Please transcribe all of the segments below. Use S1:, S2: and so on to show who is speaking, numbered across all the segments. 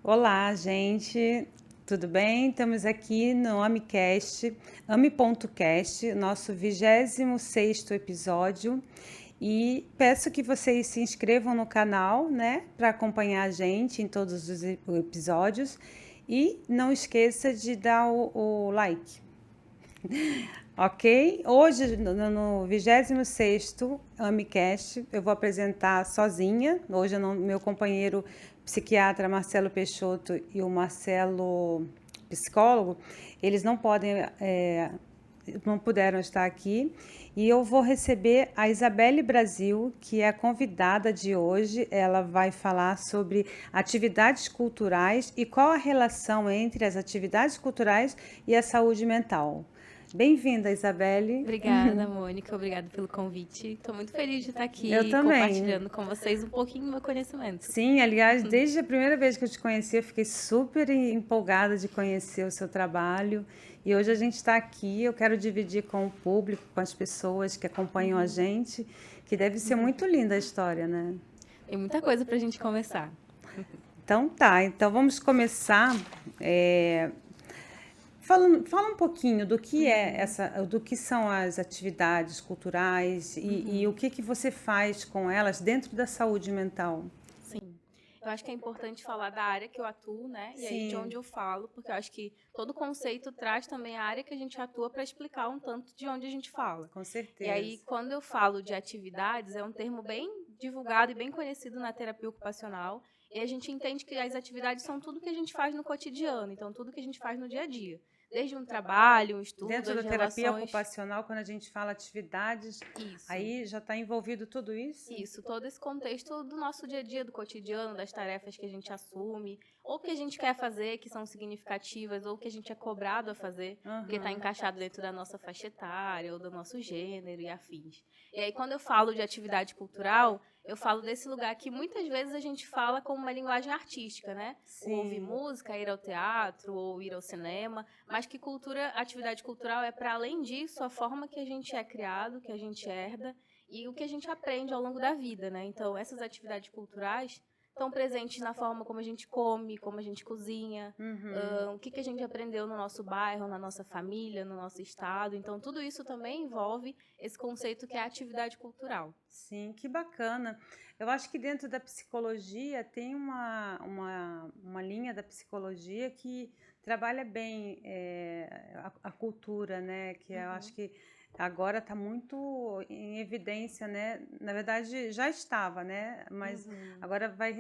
S1: Olá, gente, tudo bem? Estamos aqui no AmiCast, Ami.cast, nosso 26º episódio, e peço que vocês se inscrevam no canal, né, para acompanhar a gente em todos os episódios, e não esqueça de dar o like. Ok? Hoje, no 26º AmiCast, eu vou apresentar sozinha. Hoje, meu companheiro psiquiatra Marcelo Peixoto e o Marcelo, psicólogo, eles não puderam estar aqui. E eu vou receber a Isabelle Brasil, que é a convidada de hoje. Ela vai falar sobre atividades culturais e qual a relação entre as atividades culturais e a saúde mental. Bem-vinda, Isabelle.
S2: Obrigada, Mônica. Obrigada pelo convite. Estou muito feliz de estar
S1: Eu
S2: aqui
S1: também.
S2: compartilhando com vocês um pouquinho do meu conhecimento.
S1: Sim, aliás, desde a primeira vez que eu te conheci, eu fiquei super empolgada de conhecer o seu trabalho. E hoje a gente está aqui, eu quero dividir com o público, com as pessoas que acompanham a gente, que deve ser muito linda a história, né?
S2: Tem muita coisa para a gente conversar.
S1: Então tá, então vamos começar. é, fala um pouquinho do que do que são as atividades culturais e o que você faz com elas dentro da saúde mental.
S2: Sim. Eu acho que é importante falar da área que eu atuo, né? E aí de
S1: Sim,
S2: onde eu falo, porque eu acho que todo conceito traz também a área que a gente atua para explicar um tanto de onde a gente fala.
S1: com
S2: E aí,
S1: certeza.
S2: quando eu falo de atividades, é um termo bem divulgado e bem conhecido na terapia ocupacional. E a gente entende que as atividades são tudo que a gente faz no cotidiano, então tudo que a gente faz no dia a dia. Desde um trabalho, um estudo,
S1: Dentro
S2: as
S1: da terapia
S2: relações.
S1: ocupacional, quando a gente fala atividades,
S2: Isso.
S1: aí já está envolvido tudo isso?
S2: Isso, todo esse contexto do nosso dia a dia, do cotidiano, das tarefas que a gente assume, ou que a gente quer fazer, que são significativas, ou que a gente é cobrado a fazer, porque está
S1: Aham.
S2: encaixado dentro da nossa faixa etária, ou do nosso gênero e afins. E aí, quando eu falo de atividade cultural, eu falo desse lugar que muitas vezes a gente fala como uma linguagem artística, né? O ouvir
S1: Sim,
S2: música, ir ao teatro, ou ir ao cinema, mas que cultura, atividade cultural é, para além disso, a forma que a gente é criado, que a gente herda, e o que a gente aprende ao longo da vida, né? Então, essas atividades culturais estão presentes na forma como a gente come, como a gente cozinha, o que a gente aprendeu no nosso bairro, na nossa família, no nosso estado. Então, tudo isso também envolve esse conceito que é a atividade cultural.
S1: sim, que bacana. Eu acho que dentro da psicologia tem uma linha da psicologia que trabalha bem a cultura, né? Que eu acho
S2: Uhum,
S1: que agora está muito em evidência, né? Na verdade, já estava, né? Mas
S2: uhum.
S1: agora vai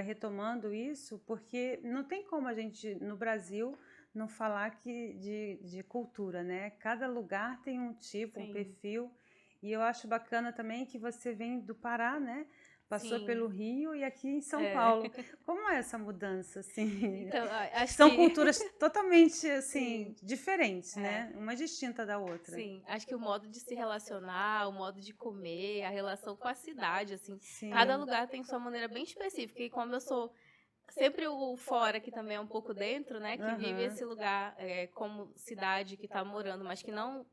S1: retomando isso, porque não tem como a gente, no Brasil, não falar de cultura, né? Cada lugar tem um tipo, um
S2: Sim,
S1: perfil. E eu acho bacana também que você vem do Pará, né? Passou
S2: sim.
S1: pelo Rio e aqui em São
S2: É.
S1: Paulo. Como é essa mudança, assim?
S2: Então, acho
S1: São
S2: que
S1: culturas totalmente, assim,
S2: sim.
S1: diferentes,
S2: É.
S1: né? Uma distinta da outra.
S2: Sim, acho que o modo de se relacionar, o modo de comer, a relação com a cidade, assim, cada
S1: Sim.
S2: lugar tem sua maneira bem específica. E como eu sou sempre o fora, que também é um pouco dentro, né, que vive
S1: Aham.
S2: esse lugar como cidade que está morando, mas que não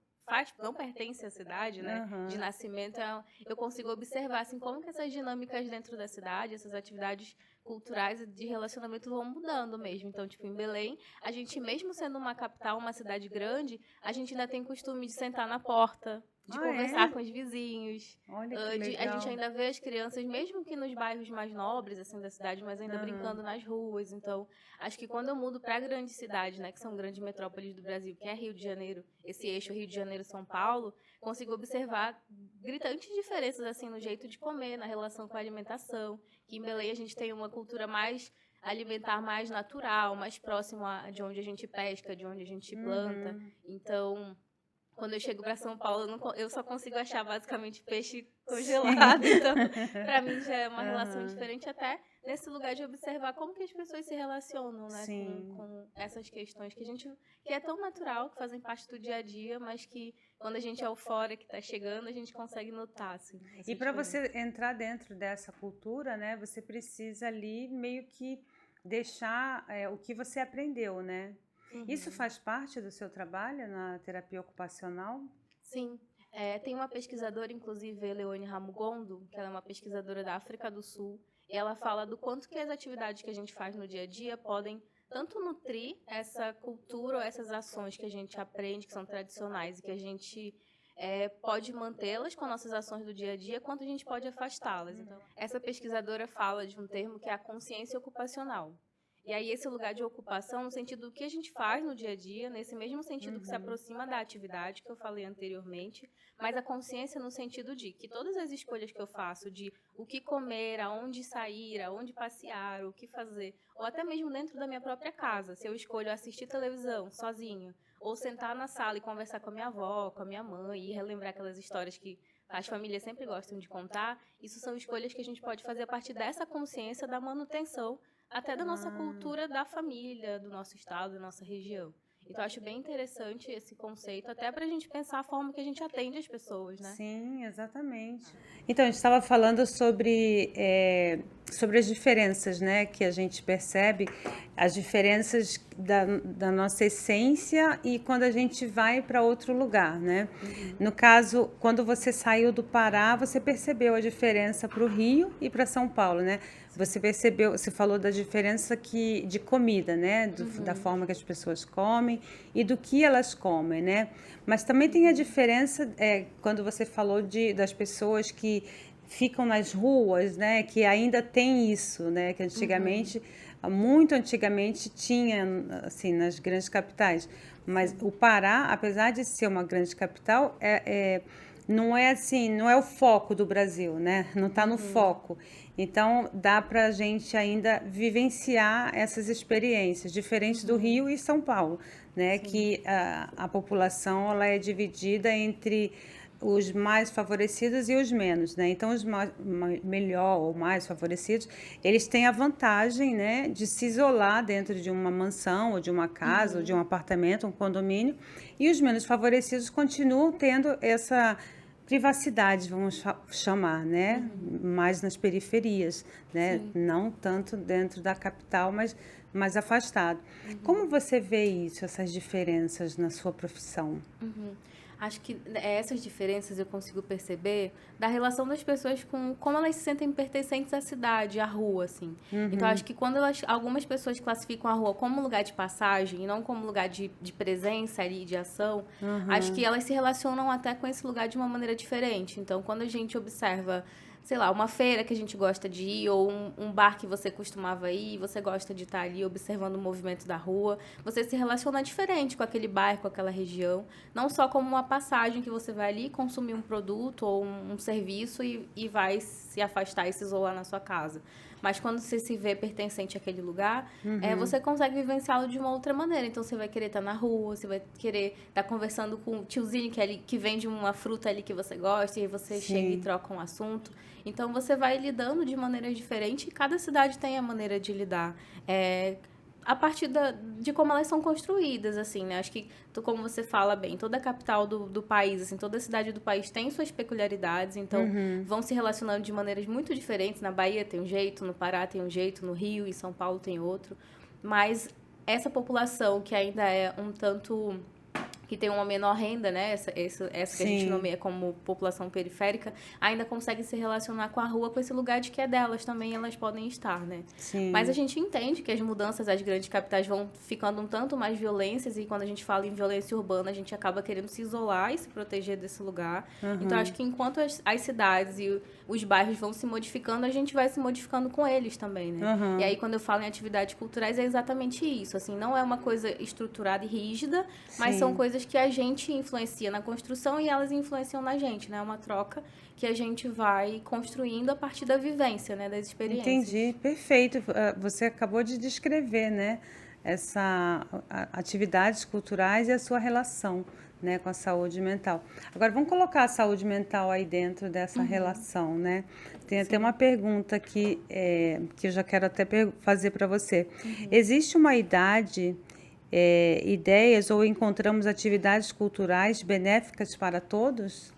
S2: pertence à cidade, né, de
S1: Aham.
S2: nascimento, eu consigo observar, assim, como que essas dinâmicas dentro da cidade, essas atividades culturais e de relacionamento vão mudando mesmo. Então, tipo, em Belém, a gente mesmo sendo uma capital, uma cidade grande, a gente ainda tem costume de sentar na porta, de
S1: Ah,
S2: conversar
S1: é?
S2: com os vizinhos,
S1: Olha que
S2: a gente
S1: legal.
S2: ainda vê as crianças, mesmo que nos bairros mais nobres, assim, da cidade, mas ainda
S1: Aham.
S2: brincando nas ruas. Então, acho que quando eu mudo para grandes cidades, né, que são grandes metrópoles do Brasil, que é Rio de Janeiro, esse eixo Rio de Janeiro-São Paulo, consigo observar gritantes diferenças, assim, no jeito de comer, na relação com a alimentação. Que em Belém a gente tem uma cultura mais alimentar mais natural, mais próximo de onde a gente pesca, de onde a gente planta.
S1: Uhum.
S2: Então, quando eu chego para São Paulo, eu só consigo achar basicamente peixe
S1: Sim.
S2: congelado. Então, para mim já é uma relação
S1: Aham.
S2: diferente até nesse lugar de observar como que as pessoas se relacionam, né,
S1: Sim.
S2: com essas questões que é tão natural, que fazem parte do dia a dia, mas que quando a gente é o fora que está chegando, a gente consegue notar assim,
S1: E
S2: essa
S1: para
S2: diferença.
S1: você entrar dentro dessa cultura, né, você precisa ali meio que deixar o que você aprendeu, né? Isso
S2: Uhum.
S1: faz parte do seu trabalho na terapia ocupacional?
S2: Sim. Tem uma pesquisadora, inclusive, Leone Ramugondo, que ela é uma pesquisadora da África do Sul, E ela fala do quanto que as atividades que a gente faz no dia a dia podem tanto nutrir essa cultura ou essas ações que a gente aprende, que são tradicionais e que a gente pode mantê-las com nossas ações do dia a dia, quanto a gente pode afastá-las. Então, essa pesquisadora fala de um termo que é a consciência ocupacional. E aí, esse lugar de ocupação, no sentido do que a gente faz no dia a dia, nesse mesmo sentido que se aproxima da atividade que eu falei anteriormente, mas a consciência no sentido de que todas as escolhas que eu faço, de o que comer, aonde sair, aonde passear, o que fazer, ou até mesmo dentro da minha própria casa, se eu escolho assistir televisão sozinho, ou sentar na sala e conversar com a minha avó, com a minha mãe, e relembrar aquelas histórias que as famílias sempre gostam de contar, isso são escolhas que a gente pode fazer a partir dessa consciência da manutenção até da nossa cultura da família, do nosso estado, da nossa região. Então, eu acho bem interessante esse conceito, até para a gente pensar a forma que a gente atende as pessoas, né?
S1: Sim, exatamente. Então, a gente estava falando sobre as diferenças, né, que a gente percebe, as diferenças da nossa essência e quando a gente vai para outro lugar, né? No caso, quando você saiu do Pará, você percebeu a diferença para o Rio e para São Paulo, né? Você percebeu, você falou da diferença de comida, né? Da forma que as pessoas comem e do que elas comem, né? Mas também tem a diferença, quando você falou das pessoas que ficam nas ruas, né? Que ainda tem isso, né? Que antigamente, muito antigamente, tinha, assim, nas grandes capitais. Mas o Pará, apesar de ser uma grande capital, não é assim, não é o foco do Brasil, né? Não está no foco. Então, dá para a gente ainda vivenciar essas experiências, diferente do Rio e São Paulo, né? Que a população ela é dividida entre os mais favorecidos e os menos, né? Então, os melhor ou mais favorecidos, eles têm a vantagem, né, de se isolar dentro de uma mansão ou de uma casa ou de um apartamento, um condomínio, e os menos favorecidos continuam tendo essa privacidade, vamos chamar, né? Mais nas periferias, né? Não tanto dentro da capital, mas mais afastado. Como você vê isso, essas diferenças na sua profissão?
S2: Acho que essas diferenças eu consigo perceber da relação das pessoas com como elas se sentem pertencentes à cidade, à rua, assim. Então, acho que quando algumas pessoas classificam a rua como lugar de passagem e não como lugar de presença ali, de ação, acho que elas se relacionam até com esse lugar de uma maneira diferente. Então, quando a gente observa, sei lá, uma feira que a gente gosta de ir, ou um bar que você costumava ir, você gosta de estar ali observando o movimento da rua, você se relaciona diferente com aquele bairro, com aquela região, não só como uma passagem que você vai ali consumir um produto ou um serviço e vai se afastar e se isolar na sua casa. Mas quando você se vê pertencente àquele lugar, você consegue vivenciá-lo de uma outra maneira. Então, você vai querer estar na rua, você vai querer estar conversando com o tiozinho que vende uma fruta ali que você gosta, e aí você chega e troca um assunto. Então, você vai lidando de maneiras diferentes e cada cidade tem a maneira de lidar. A partir de como elas são construídas, assim, né? Acho que, como você fala bem, toda a capital do país, assim, toda a cidade do país tem suas peculiaridades, então vão se relacionando de maneiras muito diferentes. Na Bahia tem um jeito, no Pará tem um jeito, no Rio e São Paulo tem outro. Mas essa população que ainda é um tanto que tem uma menor renda, né? Essa que a gente nomeia como população periférica, ainda consegue se relacionar com a rua, com esse lugar de que é delas também, elas podem estar, né?
S1: Sim.
S2: Mas a gente entende que as mudanças às grandes capitais vão ficando um tanto mais violentas, e quando a gente fala em violência urbana, a gente acaba querendo se isolar e se proteger desse lugar. Então, acho que enquanto as cidades e os bairros vão se modificando, a gente vai se modificando com eles também, né? E aí, quando eu falo em atividades culturais, é exatamente isso, assim, não é uma coisa estruturada e rígida, mas são coisas que a gente influencia na construção e elas influenciam na gente, né? É uma troca que a gente vai construindo a partir da vivência, né? Das experiências.
S1: Entendi, perfeito. Você acabou de descrever, né? Atividades culturais e a sua relação, né, com a saúde mental. Agora, vamos colocar a saúde mental aí dentro dessa relação, né? Tem até uma pergunta aqui que eu já quero até fazer para você. Existe uma idades ou encontramos atividades culturais benéficas para todos?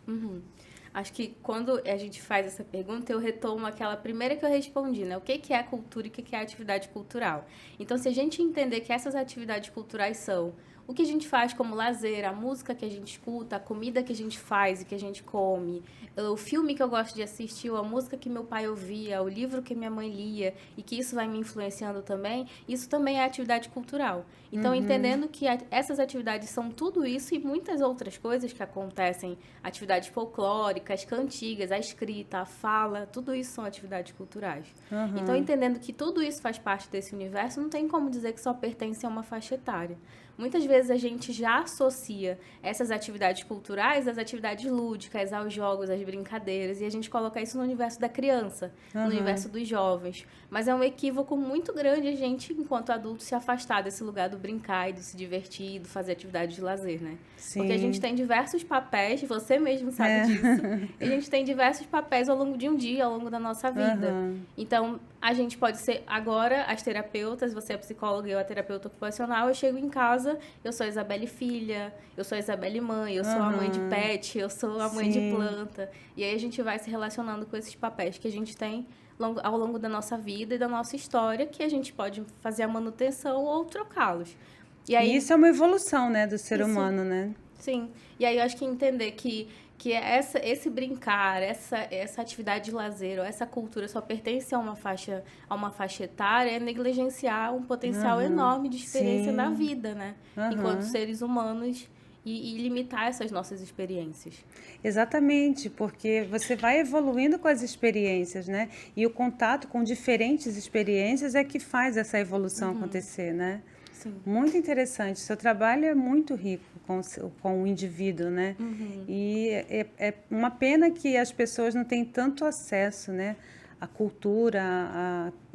S2: Acho que quando a gente faz essa pergunta, eu retomo aquela primeira que eu respondi, né? O que é cultura e o que é atividade cultural? Então, se a gente entender que essas atividades culturais são o que a gente faz como lazer, a música que a gente escuta, a comida que a gente faz e que a gente come, o filme que eu gosto de assistir, a música que meu pai ouvia, o livro que minha mãe lia e que isso vai me influenciando também, isso também é atividade cultural. Então, entendendo que essas atividades são tudo isso e muitas outras coisas que acontecem, atividades folclóricas, cantigas, a escrita, a fala, tudo isso são atividades culturais. Então, entendendo que tudo isso faz parte desse universo, não tem como dizer que só pertence a uma faixa etária. Muitas vezes a gente já associa essas atividades culturais às atividades lúdicas, aos jogos, às brincadeiras, e a gente coloca isso no universo da criança, no universo dos jovens. Mas é um equívoco muito grande a gente, enquanto adulto, se afastar desse lugar do brincar e do se divertir, do fazer atividade de lazer, né?
S1: Sim.
S2: Porque a gente tem diversos papéis, você mesmo sabe disso, a gente tem diversos papéis ao longo de um dia, ao longo da nossa vida. Então, a gente pode ser, agora, as terapeutas, você é psicóloga e eu a terapeuta ocupacional, eu chego em casa, eu sou a Isabelle filha, eu sou a Isabelle mãe, eu sou a mãe de pet, eu sou a mãe de planta. E aí a gente vai se relacionando com esses papéis que a gente tem ao longo da nossa vida e da nossa história, que a gente pode fazer a manutenção ou trocá-los.
S1: E aí, isso é uma evolução, né, do ser
S2: isso,
S1: humano, né?
S2: Sim. E aí eu acho que entender que esse brincar, essa atividade de lazer, ou essa cultura só pertence a uma faixa etária, é negligenciar um potencial enorme de experiência na vida, né? Enquanto seres humanos, e limitar essas nossas experiências.
S1: Exatamente, porque você vai evoluindo com as experiências, né? E o contato com diferentes experiências é que faz essa evolução acontecer, né?
S2: Sim.
S1: Muito interessante. Seu trabalho é muito rico com o indivíduo, né? E é uma pena que as pessoas não têm tanto acesso, né? A cultura,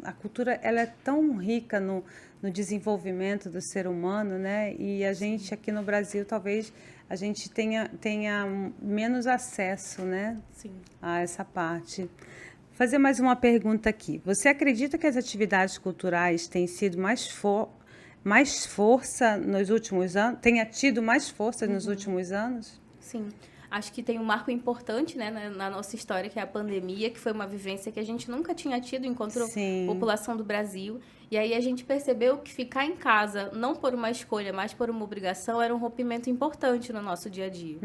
S1: a cultura, ela é tão rica no desenvolvimento do ser humano, né? E a gente aqui no Brasil, talvez a gente tenha menos acesso, né?
S2: Sim.
S1: A essa parte. Fazer mais uma pergunta aqui. Você acredita que as atividades culturais têm sido mais força nos últimos anos? Tenha tido mais força nos últimos anos?
S2: Sim. Acho que tem um marco importante, né, na nossa história, que é a pandemia, que foi uma vivência que a gente nunca tinha tido enquanto população do Brasil. E aí a gente percebeu que ficar em casa, não por uma escolha, mas por uma obrigação, era um rompimento importante no nosso dia a dia.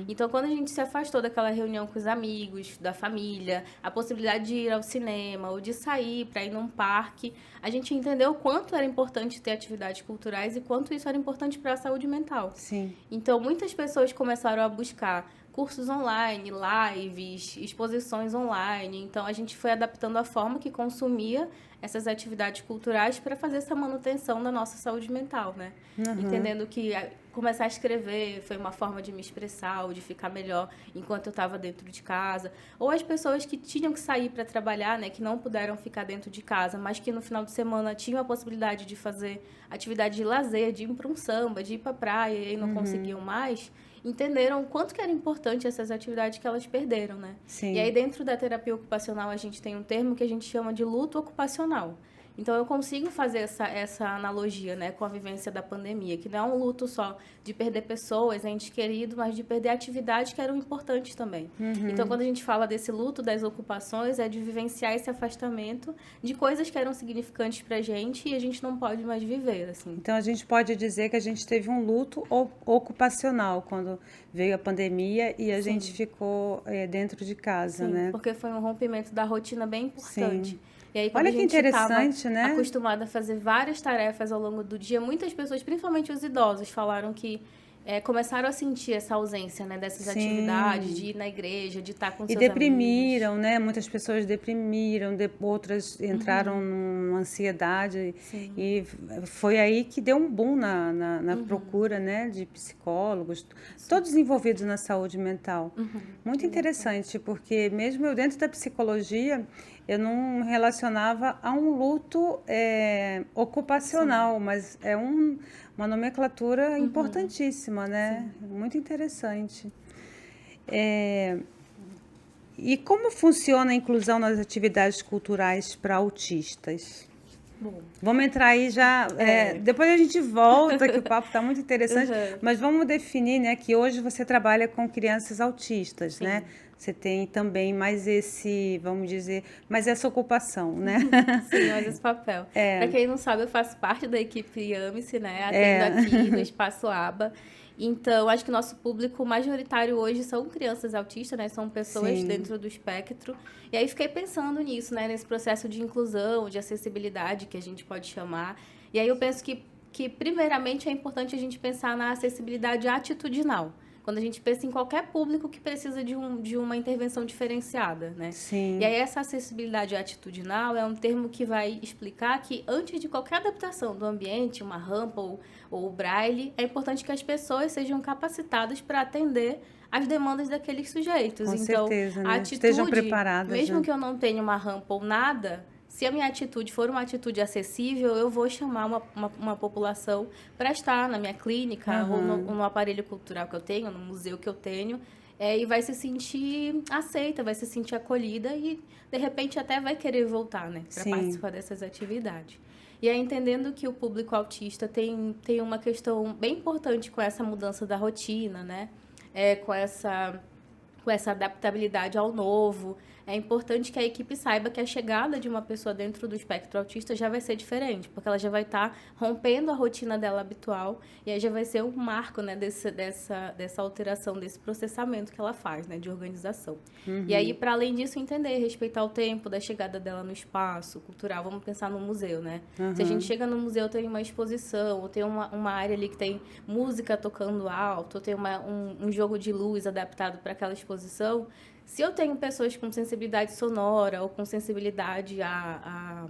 S2: Então, quando a gente se afastou daquela reunião com os amigos, da família, a possibilidade de ir ao cinema ou de sair para ir num parque, a gente entendeu o quanto era importante ter atividades culturais e quanto isso era importante para a saúde mental.
S1: Sim.
S2: Então, muitas pessoas começaram a buscar cursos online, lives, exposições online. Então, a gente foi adaptando a forma que consumia essas atividades culturais para fazer essa manutenção da nossa saúde mental, né? Entendendo que começar a escrever foi uma forma de me expressar ou de ficar melhor enquanto eu estava dentro de casa. Ou as pessoas que tinham que sair para trabalhar, né? Que não puderam ficar dentro de casa, mas que no final de semana tinham a possibilidade de fazer atividade de lazer, de ir para um samba, de ir para a praia e não conseguiam mais, entenderam o quanto que era importante essas atividades que elas perderam, né?
S1: Sim.
S2: E aí, dentro da terapia ocupacional, a gente tem um termo que a gente chama de luto ocupacional. Então, eu consigo fazer essa analogia, né, com a vivência da pandemia, que não é um luto só de perder pessoas, entes queridos, mas de perder atividades que eram importantes também. Então, quando a gente fala desse luto das ocupações, é de vivenciar esse afastamento de coisas que eram significantes pra gente e a gente não pode mais viver, assim.
S1: Então, a gente pode dizer que a gente teve um luto ocupacional quando veio a pandemia e a gente ficou dentro de casa, né?
S2: Porque foi um rompimento da rotina bem importante.
S1: Sim.
S2: E aí, quando
S1: Olha
S2: a
S1: que
S2: gente
S1: interessante, né?
S2: acostumada a fazer várias tarefas ao longo do dia, muitas pessoas, principalmente os idosos, falaram que começaram a sentir essa ausência, né, dessas atividades, de ir na igreja, de estar com seus
S1: deprimiram,
S2: amigos.
S1: né? Muitas pessoas deprimiram, outras entraram numa ansiedade.
S2: Sim.
S1: E foi aí que deu um boom na procura, né, de psicólogos, todos envolvidos na saúde mental. Muito interessante, porque mesmo eu dentro da psicologia, eu não relacionava a um luto ocupacional, mas é uma nomenclatura importantíssima, né? Muito interessante. E como funciona a inclusão nas atividades culturais para autistas?
S2: Bom.
S1: Vamos entrar aí já. Depois a gente volta, que o papo está muito interessante. Mas vamos definir, né, que hoje você trabalha com crianças autistas, né? você tem também mais esse, vamos dizer, mais essa ocupação, né?
S2: Sim, mais esse papel. Para quem não sabe, eu faço parte da equipe Ame-se, né? Atendo
S1: É.
S2: aqui no Espaço Aba. Então, acho que o nosso público majoritário hoje são crianças autistas, né? São pessoas
S1: Sim,
S2: dentro do espectro. E aí fiquei pensando nisso, né? Nesse processo de inclusão, de acessibilidade, que a gente pode chamar. E aí eu penso que primeiramente, é importante a gente pensar na acessibilidade atitudinal. Quando a gente pensa em qualquer público que precisa de uma intervenção diferenciada, né? E
S1: sim,
S2: aí essa acessibilidade atitudinal é um termo que vai explicar que antes de qualquer adaptação do ambiente, uma rampa ou o braille, é importante que as pessoas sejam capacitadas para atender às demandas daqueles sujeitos.
S1: com
S2: Então,
S1: certeza,
S2: a
S1: né? Estejam
S2: atitude,
S1: preparadas,
S2: mesmo
S1: né?
S2: que eu não tenha uma rampa ou nada, se a minha atitude for uma atitude acessível, eu vou chamar uma população para estar na minha clínica ou
S1: Aham,
S2: no aparelho cultural que eu tenho, no museu que eu tenho, e vai se sentir aceita, vai se sentir acolhida e, de repente, até vai querer voltar, né, para
S1: sim.
S2: participar dessas atividades. E aí, entendendo que o público autista tem uma questão bem importante com essa mudança da rotina, né, com essa adaptabilidade ao novo. É importante que a equipe saiba que a chegada de uma pessoa dentro do espectro autista já vai ser diferente, porque ela já vai estar rompendo a rotina dela habitual e aí já vai ser um marco, né, dessa alteração, desse processamento que ela faz, né, de organização. E aí, para além disso, entender, respeitar o tempo da chegada dela no espaço cultural. Vamos pensar no museu, né? Se a gente chega no museu, tem uma exposição, ou tem uma área ali que tem música tocando alto, ou tem um jogo de luz adaptado para aquela exposição. Se eu tenho pessoas com sensibilidade sonora ou com sensibilidade a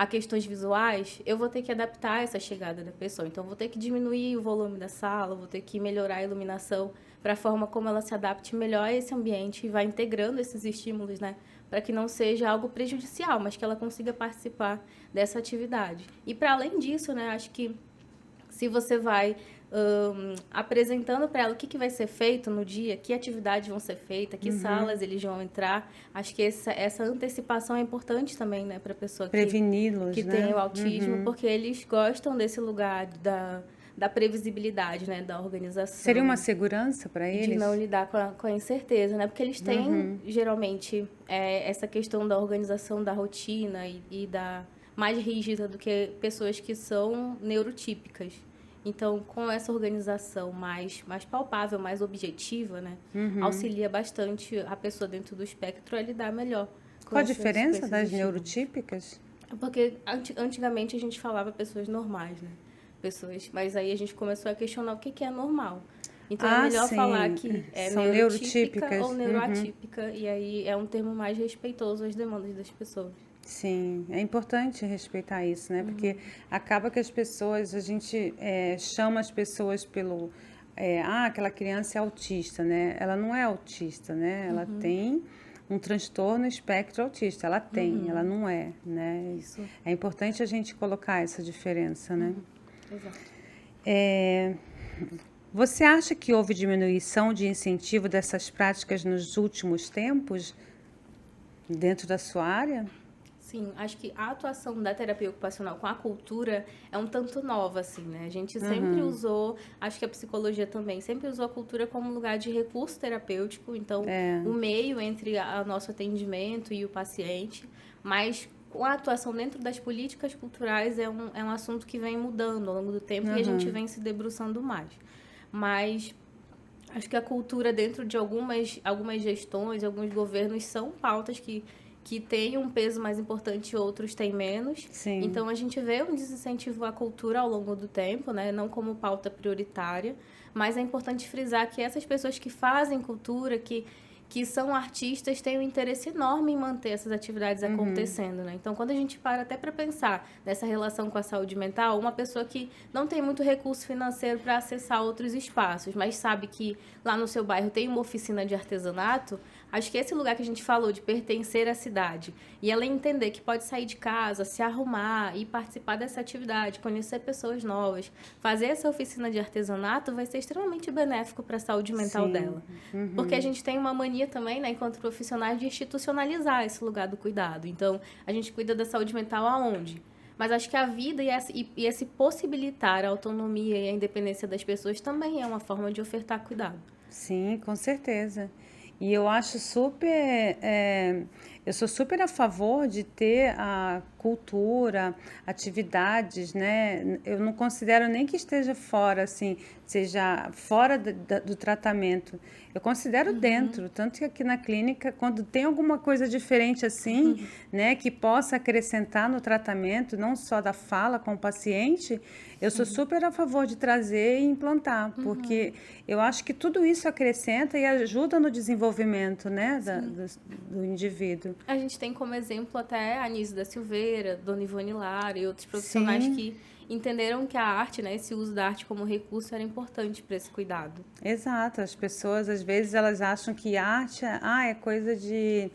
S2: questões visuais, eu vou ter que adaptar essa chegada da pessoa. Então, vou ter que diminuir o volume da sala, vou ter que melhorar a iluminação para a forma como ela se adapte melhor a esse ambiente e vai integrando esses estímulos, né? Para que não seja algo prejudicial, mas que ela consiga participar dessa atividade. E, para além disso, né, acho que se você vai apresentando para ela o que vai ser feito no dia, que atividades vão ser feitas, que salas eles vão entrar. Acho que essa antecipação é importante também, né, para a pessoa
S1: Preveni-los,
S2: que tem
S1: né?
S2: o autismo, porque eles gostam desse lugar da previsibilidade, né, da
S1: Seria uma
S2: organização
S1: segurança para
S2: e de não
S1: eles?
S2: lidar com a incerteza, né? Porque eles têm, geralmente, essa questão da organização da rotina e da mais rígida do que pessoas que são neurotípicas. Então, com essa organização mais palpável, mais objetiva, né? Auxilia bastante a pessoa dentro do espectro a lidar melhor
S1: Qual a
S2: com
S1: diferença
S2: esses
S1: das
S2: estímulos.
S1: neurotípicas?
S2: Porque antigamente a gente falava pessoas normais, né? Pessoas, mas aí a gente começou a questionar o que é normal. Então é
S1: Ah,
S2: melhor falar
S1: sim,
S2: que é
S1: são
S2: neurotípica ou
S1: neurotípicas.
S2: neuroatípica, e aí é um termo mais respeitoso às demandas das pessoas.
S1: Sim, é importante respeitar isso, né? Porque acaba que as pessoas, a gente chama as pessoas pelo. Aquela criança é autista, né? Ela não é autista, né? Ela tem um transtorno espectro autista. Ela tem, ela não é, né?
S2: Isso.
S1: É importante a gente colocar essa diferença, né?
S2: Exato.
S1: É, você acha que houve diminuição de incentivo dessas práticas nos últimos tempos dentro da sua área?
S2: Sim, acho que a atuação da terapia ocupacional com a cultura é um tanto nova, assim, né? A gente sempre usou, acho que a psicologia também, sempre usou a cultura como lugar de recurso terapêutico, então, o meio entre o nosso atendimento e o paciente, mas com a atuação dentro das políticas culturais é um assunto que vem mudando ao longo do tempo e a gente vem se debruçando mais. Mas acho que a cultura dentro de algumas gestões, alguns governos são pautas que têm um peso mais importante e outros têm menos.
S1: Sim.
S2: Então, a gente vê um desincentivo à cultura ao longo do tempo, né? Não como pauta prioritária, mas é importante frisar que essas pessoas que fazem cultura, que são artistas, têm um interesse enorme em manter essas atividades acontecendo, né? Então, quando a gente para até para pensar nessa relação com a saúde mental, uma pessoa que não tem muito recurso financeiro para acessar outros espaços, mas sabe que lá no seu bairro tem uma oficina de artesanato, acho que esse lugar que a gente falou de pertencer à cidade e ela entender que pode sair de casa, se arrumar e participar dessa atividade, conhecer pessoas novas, fazer essa oficina de artesanato vai ser extremamente benéfico para a saúde mental dela. Porque a gente tem uma mania também, né, enquanto profissionais, de institucionalizar esse lugar do cuidado. Então, a gente cuida da saúde mental aonde? Mas acho que a vida e esse possibilitar a autonomia e a independência das pessoas também é uma forma de ofertar cuidado.
S1: Sim, com certeza. E eu acho super, eu sou super a favor de ter a cultura, atividades, né? Eu não considero nem que esteja fora, assim, seja fora do tratamento. Eu considero dentro, tanto que aqui na clínica, quando tem alguma coisa diferente assim, né, que possa acrescentar no tratamento, não só da fala com o paciente, eu sou super a favor de trazer e implantar, porque eu acho que tudo isso acrescenta e ajuda no desenvolvimento, né, do indivíduo.
S2: A gente tem como exemplo até a Anísio da Silveira, Dona Ivone Lara e outros profissionais
S1: Sim.
S2: que entenderam que a arte, né, esse uso da arte como recurso era importante para esse cuidado.
S1: Exato, as pessoas às vezes elas acham que arte é coisa de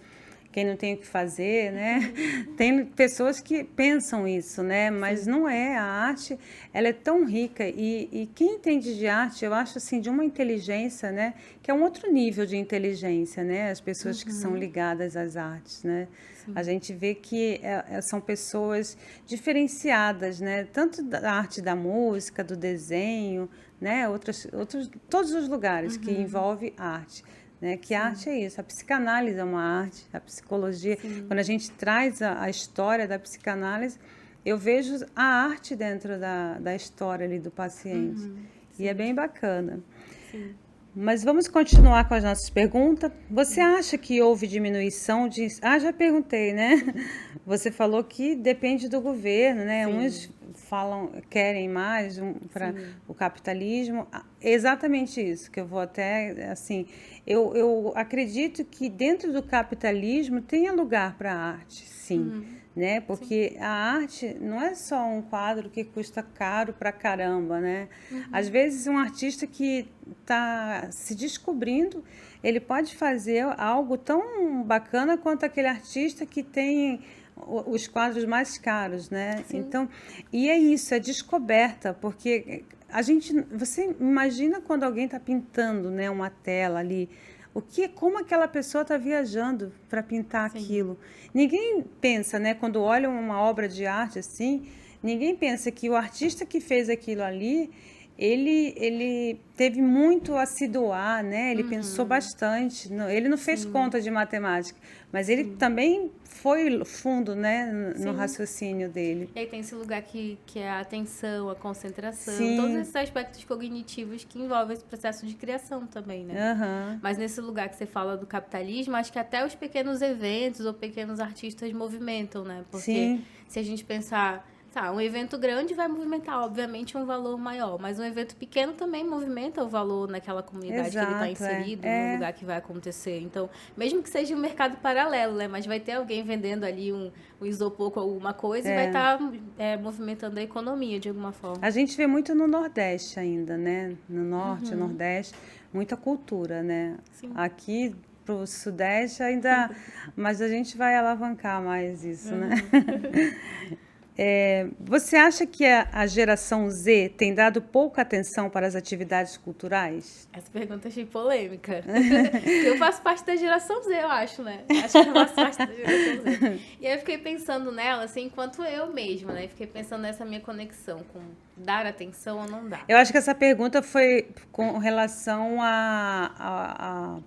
S1: quem não tem o que fazer, né? Tem pessoas que pensam isso, né? Mas não é, a arte, ela é tão rica e quem entende de arte, eu acho assim, de uma inteligência, né? Que é um outro nível de inteligência, né? As pessoas que são ligadas às artes, né? A gente vê que são pessoas diferenciadas, né? Tanto da arte da música, do desenho, né? Todos os lugares que envolve arte. Né? Que a arte é isso, a psicanálise é uma arte, a psicologia. Quando a gente traz a história da psicanálise, eu vejo a arte dentro da história ali do paciente. E é bem bacana.
S2: Sim.
S1: Mas vamos continuar com as nossas perguntas. Você acha que houve diminuição de... já perguntei, né? Você falou que depende do governo, né?
S2: Sim.
S1: Uns querem mais para o capitalismo. Exatamente isso, que eu vou até, assim... Eu acredito que dentro do capitalismo tenha lugar para a arte, sim. Né? Porque a arte não é só um quadro que custa caro pra caramba, né? Às vezes um artista que está se descobrindo, ele pode fazer algo tão bacana quanto aquele artista que tem os quadros mais caros, né?
S2: Sim.
S1: Então, e é isso, é descoberta, porque você imagina quando alguém está pintando, né, uma tela ali, como aquela pessoa está viajando para pintar aquilo. Ninguém pensa, né, quando olha uma obra de arte assim, ninguém pensa que o artista que fez aquilo ali, ele teve muito a se doar, né? Ele pensou bastante. Ele não fez conta de matemática, mas ele também foi fundo, né, no raciocínio dele.
S2: E aí tem esse lugar que é a atenção, a concentração,
S1: Sim.
S2: todos esses aspectos cognitivos que envolvem esse processo de criação também, né? Mas nesse lugar que você fala do capitalismo, acho que até os pequenos eventos ou pequenos artistas movimentam, né? Porque se a gente pensar... um evento grande vai movimentar, obviamente, um valor maior, mas um evento pequeno também movimenta o valor naquela comunidade que ele está inserido, no lugar que vai acontecer. Então, mesmo que seja um mercado paralelo, né? Mas vai ter alguém vendendo ali um isopor com alguma coisa e vai estar movimentando a economia de alguma forma.
S1: A gente vê muito no Nordeste ainda, né? No Norte, Nordeste, muita cultura, né?
S2: Sim.
S1: Aqui pro Sudeste ainda, mas a gente vai alavancar mais isso, né? Você acha que a geração Z tem dado pouca atenção para as atividades culturais?
S2: Essa pergunta eu achei polêmica. Eu faço parte da geração Z, eu acho, né? Acho que eu faço parte da geração Z. E aí eu fiquei pensando nela, assim, enquanto eu mesma, né? Fiquei pensando nessa minha conexão com dar atenção ou não dar.
S1: Eu acho que essa pergunta foi com relação a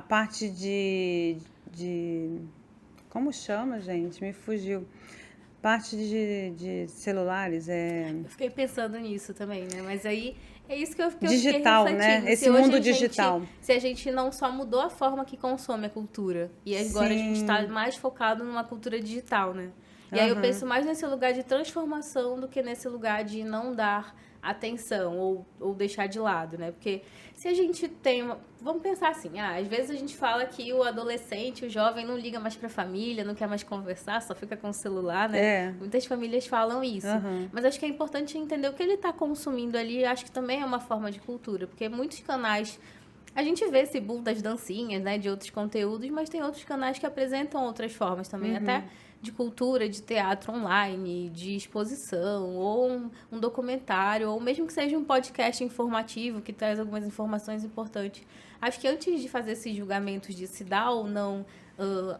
S1: parte de... Como chama, gente? Me fugiu. Parte de celulares,
S2: Eu fiquei pensando nisso também, né? Mas aí é isso que eu
S1: digital,
S2: fiquei
S1: né?
S2: refletindo.
S1: Esse mundo digital.
S2: Se a gente não só mudou a forma que consome a cultura. E agora a gente está mais focado numa cultura digital, né? E aí eu penso mais nesse lugar de transformação do que nesse lugar de não dar atenção ou deixar de lado, né? Porque se a gente tem vamos pensar assim, às vezes a gente fala que o adolescente, o jovem não liga mais pra família, não quer mais conversar, só fica com o celular, né? Muitas famílias falam isso. Mas acho que é importante entender o que ele está consumindo ali, acho que também é uma forma de cultura, porque muitos canais a gente vê esse boom das dancinhas, né, de outros conteúdos, mas tem outros canais que apresentam outras formas também, até de cultura, de teatro online, de exposição, ou um documentário, ou mesmo que seja um podcast informativo que traz algumas informações importantes. Acho que antes de fazer esses julgamentos de se dá ou não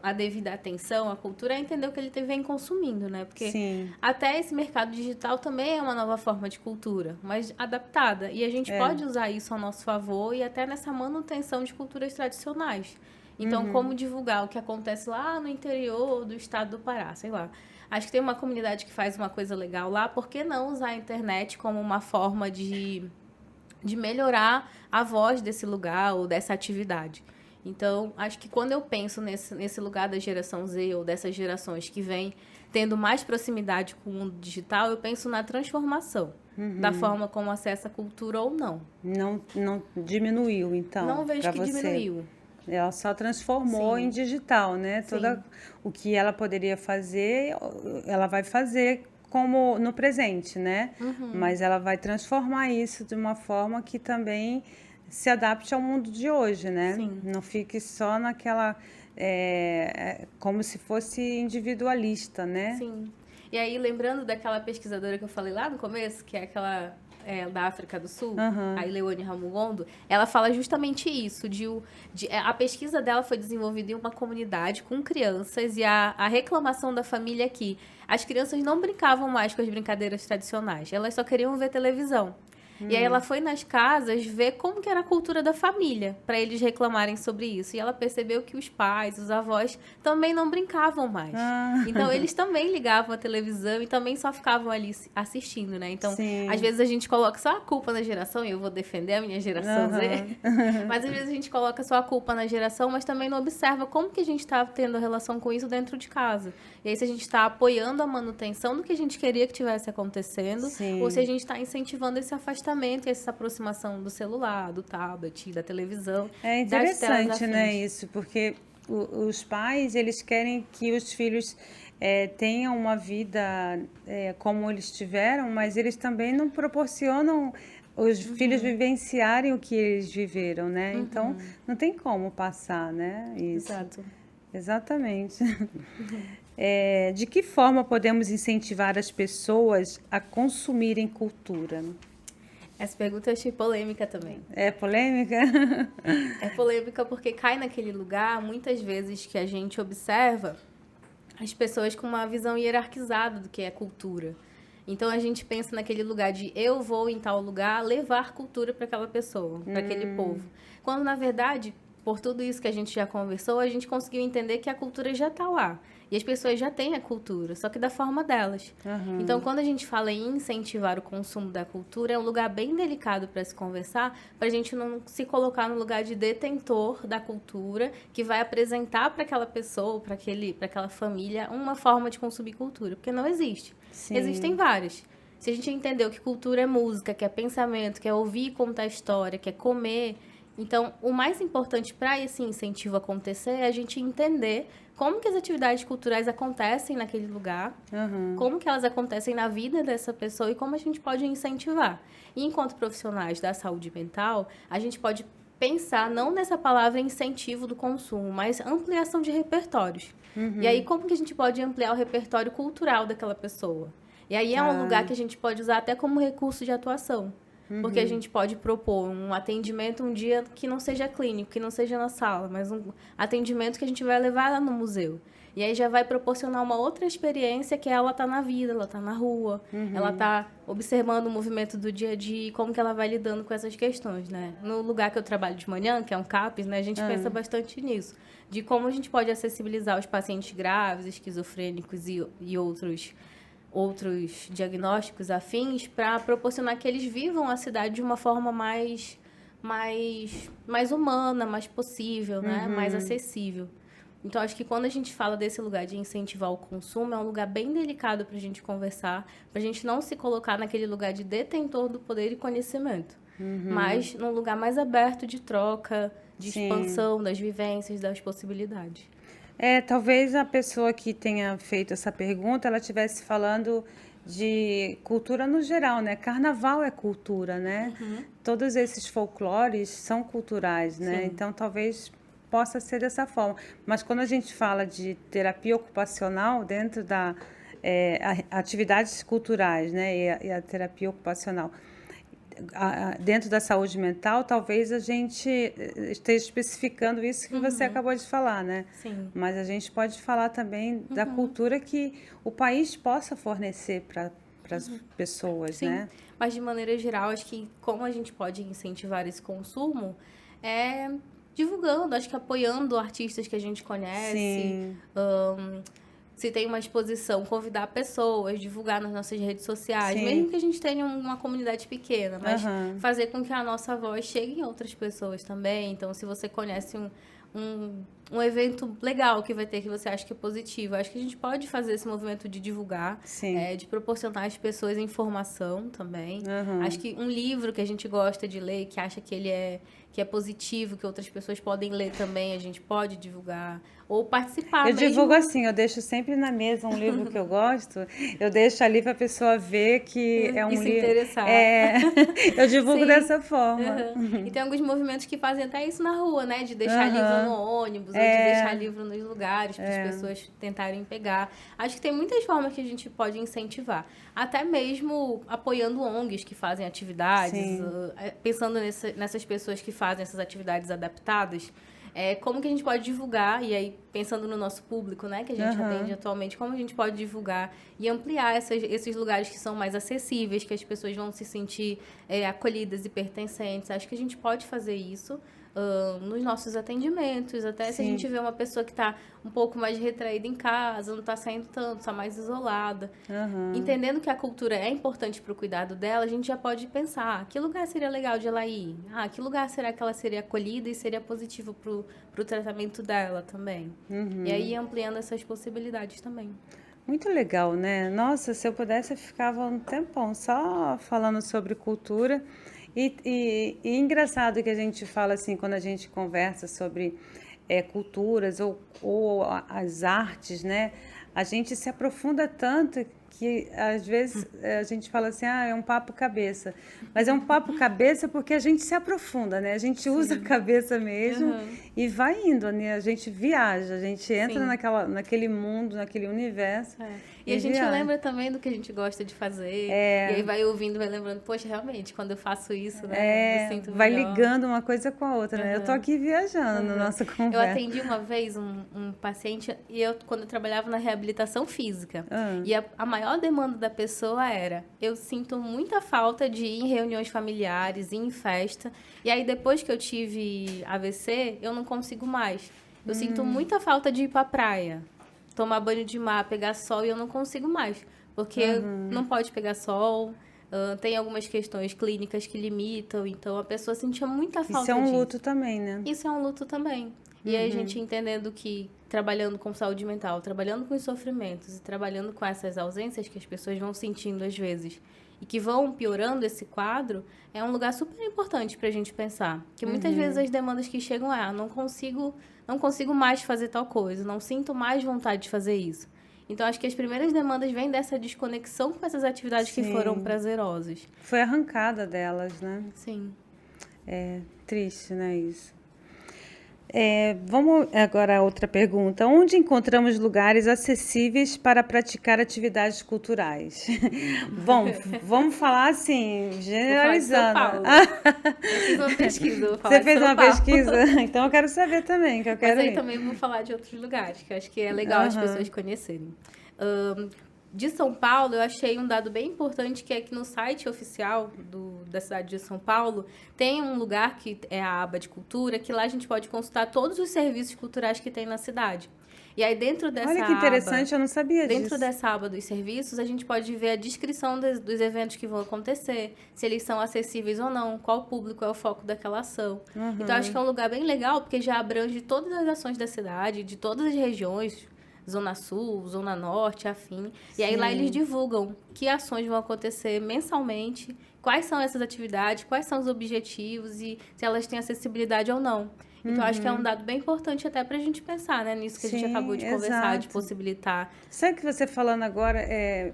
S2: a devida atenção à cultura é entender o que ele vem consumindo, né? Porque
S1: Sim,
S2: até esse mercado digital também é uma nova forma de cultura, mas adaptada. E a gente
S1: é.
S2: pode usar isso a nosso favor e até nessa manutenção de culturas tradicionais. Então, como divulgar o que acontece lá no interior do estado do Pará, sei lá. Acho que tem uma comunidade que faz uma coisa legal lá, por que não usar a internet como uma forma de melhorar a voz desse lugar ou dessa atividade? Então, acho que quando eu penso nesse lugar da geração Z ou dessas gerações que vêm tendo mais proximidade com o mundo digital, eu penso na transformação da forma como acessa a cultura ou não.
S1: Não diminuiu, então,
S2: Não vejo
S1: para
S2: que
S1: você.
S2: diminuiu.
S1: Ela só transformou em
S2: Sim,
S1: digital, né?
S2: sim.
S1: O que ela poderia fazer, ela vai fazer como no presente, né? Mas ela vai transformar isso de uma forma que também se adapte ao mundo de hoje, né?
S2: Sim.
S1: Não fique só naquela, como se fosse individualista, né?
S2: Sim. E aí, lembrando daquela pesquisadora que eu falei lá no começo, que é aquela da África do Sul, a Ileone Ramugondo, ela fala justamente isso, a pesquisa dela foi desenvolvida em uma comunidade com crianças e a reclamação da família é que as crianças não brincavam mais com as brincadeiras tradicionais, elas só queriam ver televisão. E aí ela foi nas casas ver como que era a cultura da família, para eles reclamarem sobre isso. E ela percebeu que os pais, os avós, também não brincavam mais.
S1: Ah,
S2: Então, eles também ligavam a televisão e também só ficavam ali assistindo, né? Então, às
S1: sim.
S2: vezes a gente coloca só a culpa na geração, e eu vou defender a minha geração Z, mas às vezes a gente coloca só a culpa na geração, mas também não observa como que a gente está tendo relação com isso dentro de casa. E aí, se a gente está apoiando a manutenção do que a gente queria que tivesse acontecendo, ou se a
S1: Sim.
S2: gente está incentivando esse afastamento e essa aproximação do celular, do tablet, da televisão,
S1: É
S2: das telas à
S1: interessante, né,
S2: frente.
S1: isso, porque os pais, eles querem que os filhos tenham uma vida como eles tiveram, mas eles também não proporcionam os filhos vivenciarem o que eles viveram, né? Então, não tem como passar, né, isso.
S2: Exato.
S1: Exatamente. De que forma podemos incentivar as pessoas a consumirem cultura?
S2: Essa pergunta eu achei polêmica também.
S1: É polêmica?
S2: É polêmica porque cai naquele lugar, muitas vezes, que a gente observa as pessoas com uma visão hierarquizada do que é cultura. Então a gente pensa naquele lugar de eu vou em tal lugar levar cultura para aquela pessoa, para aquele povo. Quando na verdade, por tudo isso que a gente já conversou, a gente conseguiu entender que a cultura já está lá. E as pessoas já têm a cultura, só que da forma delas. Então, quando a gente fala em incentivar o consumo da cultura, é um lugar bem delicado para se conversar, para a gente não se colocar no lugar de detentor da cultura, que vai apresentar para aquela pessoa, para aquela família, uma forma de consumir cultura, porque não existe.
S1: Sim.
S2: Existem várias. Se a gente entendeu que cultura é música, que é pensamento, que é ouvir e contar história, que é comer, então o mais importante para esse incentivo acontecer é a gente entender como que as atividades culturais acontecem naquele lugar, como que elas acontecem na vida dessa pessoa e como a gente pode incentivar. E enquanto profissionais da saúde mental, a gente pode pensar não nessa palavra incentivo do consumo, mas ampliação de repertórios. E aí, como que a gente pode ampliar o repertório cultural daquela pessoa? E aí é um lugar que a gente pode usar até como recurso de atuação. Porque a gente pode propor um atendimento um dia que não seja clínico, que não seja na sala, mas um atendimento que a gente vai levar lá no museu. E aí já vai proporcionar uma outra experiência que ela tá na vida, ela tá na rua, ela tá observando o movimento do dia a dia e como que ela vai lidando com essas questões, né? No lugar que eu trabalho de manhã, que é um CAPS, né, a gente pensa bastante nisso, de como a gente pode acessibilizar os pacientes graves, esquizofrênicos e outros diagnósticos afins para proporcionar que eles vivam a cidade de uma forma mais humana, mais possível, né? Mais acessível. Então, acho que quando a gente fala desse lugar de incentivar o consumo, é um lugar bem delicado para a gente conversar, para a gente não se colocar naquele lugar de detentor do poder e conhecimento, mas num lugar mais aberto de troca, de
S1: Sim.
S2: expansão das vivências, das possibilidades.
S1: Talvez a pessoa que tenha feito essa pergunta, ela estivesse falando de cultura no geral, né? Carnaval é cultura, né? Todos esses folclores são culturais, né?
S2: Sim.
S1: Então, talvez possa ser dessa forma. Mas quando a gente fala de terapia ocupacional dentro atividades culturais, né? E a terapia ocupacional, dentro da saúde mental, talvez a gente esteja especificando isso que você acabou de falar, né?
S2: Sim.
S1: Mas a gente pode falar também da cultura que o país possa fornecer para as pessoas,
S2: Sim,
S1: né?
S2: mas de maneira geral, acho que como a gente pode incentivar esse consumo é divulgando, acho que apoiando artistas que a gente conhece,
S1: Sim,
S2: se tem uma exposição, convidar pessoas, divulgar nas nossas redes sociais,
S1: sim.
S2: mesmo que a gente tenha uma comunidade pequena, mas
S1: Aham.
S2: fazer com que a nossa voz chegue em outras pessoas também. Então, se você conhece um evento legal que vai ter, que você acha que é positivo, acho que a gente pode fazer esse movimento de divulgar,
S1: Sim.
S2: de proporcionar às pessoas informação também.
S1: Aham.
S2: Acho que um livro que a gente gosta de ler, que acha que ele que é positivo, que outras pessoas podem ler também, a gente pode divulgar. Ou participar
S1: Eu
S2: mesmo.
S1: divulgo assim, eu deixo sempre na mesa um livro que eu gosto, eu deixo ali para a pessoa ver que é
S2: E
S1: um
S2: se
S1: livro.
S2: interessar.
S1: Eu divulgo
S2: Sim.
S1: dessa forma.
S2: E tem alguns movimentos que fazem até isso na rua, né? De deixar livro no ônibus, ou de deixar livro nos lugares para as pessoas tentarem pegar. Acho que tem muitas formas que a gente pode incentivar. Até mesmo apoiando ONGs que fazem atividades, pensando nessas pessoas que fazem essas atividades adaptadas. Como que a gente pode divulgar, e aí pensando no nosso público, né, que a gente atende atualmente, como a gente pode divulgar e ampliar esses lugares que são mais acessíveis, que as pessoas vão se sentir acolhidas e pertencentes. Acho que a gente pode fazer isso nos nossos atendimentos, até se a gente vê uma pessoa que está um pouco mais retraída em casa, não está saindo tanto, está mais isolada. Entendendo que a cultura é importante para o cuidado dela, a gente já pode pensar, que lugar seria legal de ela ir? Que lugar será que ela seria acolhida e seria positivo para o tratamento dela também? E aí ampliando essas possibilidades também.
S1: Muito legal, né? Nossa, se eu pudesse, eu ficava um tempão só falando sobre cultura. E engraçado que a gente fala assim, quando a gente conversa sobre culturas ou as artes, né? A gente se aprofunda tanto que às vezes a gente fala assim, é um papo cabeça. Mas é um papo cabeça porque a gente se aprofunda, né? A gente usa a cabeça mesmo e vai indo, né? A gente viaja, a gente entra naquele mundo, naquele universo.
S2: E a gente
S1: viaja.
S2: lembra também do que a gente gosta de fazer. E aí vai ouvindo, vai lembrando, poxa, realmente, quando eu faço isso, né? Eu sinto
S1: vai
S2: melhor.
S1: ligando uma coisa com a outra, né? Eu tô aqui viajando na nossa conversa.
S2: Eu atendi uma vez um paciente, quando eu trabalhava na reabilitação física. E a maior demanda da pessoa era, eu sinto muita falta de ir em reuniões familiares, ir em festa. E aí, depois que eu tive AVC, eu não consigo mais. Eu sinto muita falta de ir pra praia, tomar banho de mar, pegar sol, e eu não consigo mais. Porque não pode pegar sol, tem algumas questões clínicas que limitam, então a pessoa sentia muita falta
S1: Isso é um
S2: disso.
S1: luto também, né?
S2: Isso é um luto também. E aí a gente entendendo que trabalhando com saúde mental, trabalhando com os sofrimentos e trabalhando com essas ausências que as pessoas vão sentindo às vezes e que vão piorando esse quadro, é um lugar super importante para a gente pensar. Que muitas vezes as demandas que chegam não consigo mais fazer tal coisa, não sinto mais vontade de fazer isso. Então, acho que as primeiras demandas vêm dessa desconexão com essas atividades que foram prazerosas.
S1: Foi arrancada delas, né?
S2: Sim.
S1: É triste, né, isso. Vamos agora a outra pergunta. Onde encontramos lugares acessíveis para praticar atividades culturais? Bom, vamos falar assim, generalizando.
S2: Eu fiz uma pesquisa, vou falar
S1: Você
S2: de
S1: fez
S2: São
S1: uma
S2: Paulo.
S1: pesquisa? Então eu quero saber também, que eu quero
S2: Mas aí
S1: ir.
S2: também vou falar de outros lugares, que eu acho que é legal as pessoas conhecerem. De São Paulo, eu achei um dado bem importante, que é que no site oficial da cidade de São Paulo, tem um lugar que é a aba de cultura, que lá a gente pode consultar todos os serviços culturais que tem na cidade. E aí, dentro dessa
S1: Olha que interessante,
S2: aba,
S1: eu não sabia
S2: dentro
S1: disso.
S2: dessa aba dos serviços, a gente pode ver a descrição dos eventos que vão acontecer, se eles são acessíveis ou não, qual público é o foco daquela ação. Então, acho que é um lugar bem legal, porque já abrange todas as ações da cidade, de todas as regiões, Zona Sul, Zona Norte, afim. E aí lá eles divulgam que ações vão acontecer mensalmente, quais são essas atividades, quais são os objetivos e se elas têm acessibilidade ou não. Então, acho que é um dado bem importante até para a gente pensar, né? Nisso que a gente acabou de conversar, de possibilitar.
S1: Sabe o que você falando agora,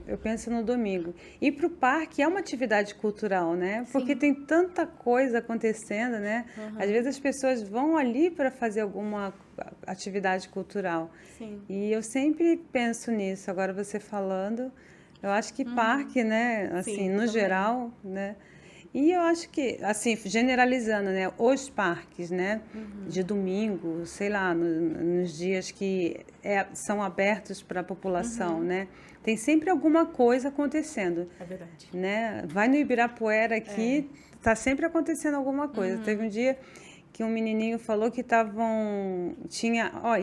S1: eu penso no domingo. Ir para o parque é uma atividade cultural, né? Porque tem tanta coisa acontecendo, né? Às vezes as pessoas vão ali para fazer alguma atividade cultural.
S2: Sim.
S1: E eu sempre penso nisso. Agora você falando, eu acho que parque, né? Assim,
S2: Sim,
S1: no
S2: também.
S1: geral, né? E eu acho que, assim, generalizando, né, os parques, né, de domingo, sei lá, nos dias que são abertos para a população, né, tem sempre alguma coisa acontecendo,
S2: É verdade.
S1: né? Vai no Ibirapuera aqui, tá sempre acontecendo alguma coisa. Teve um dia que um menininho falou que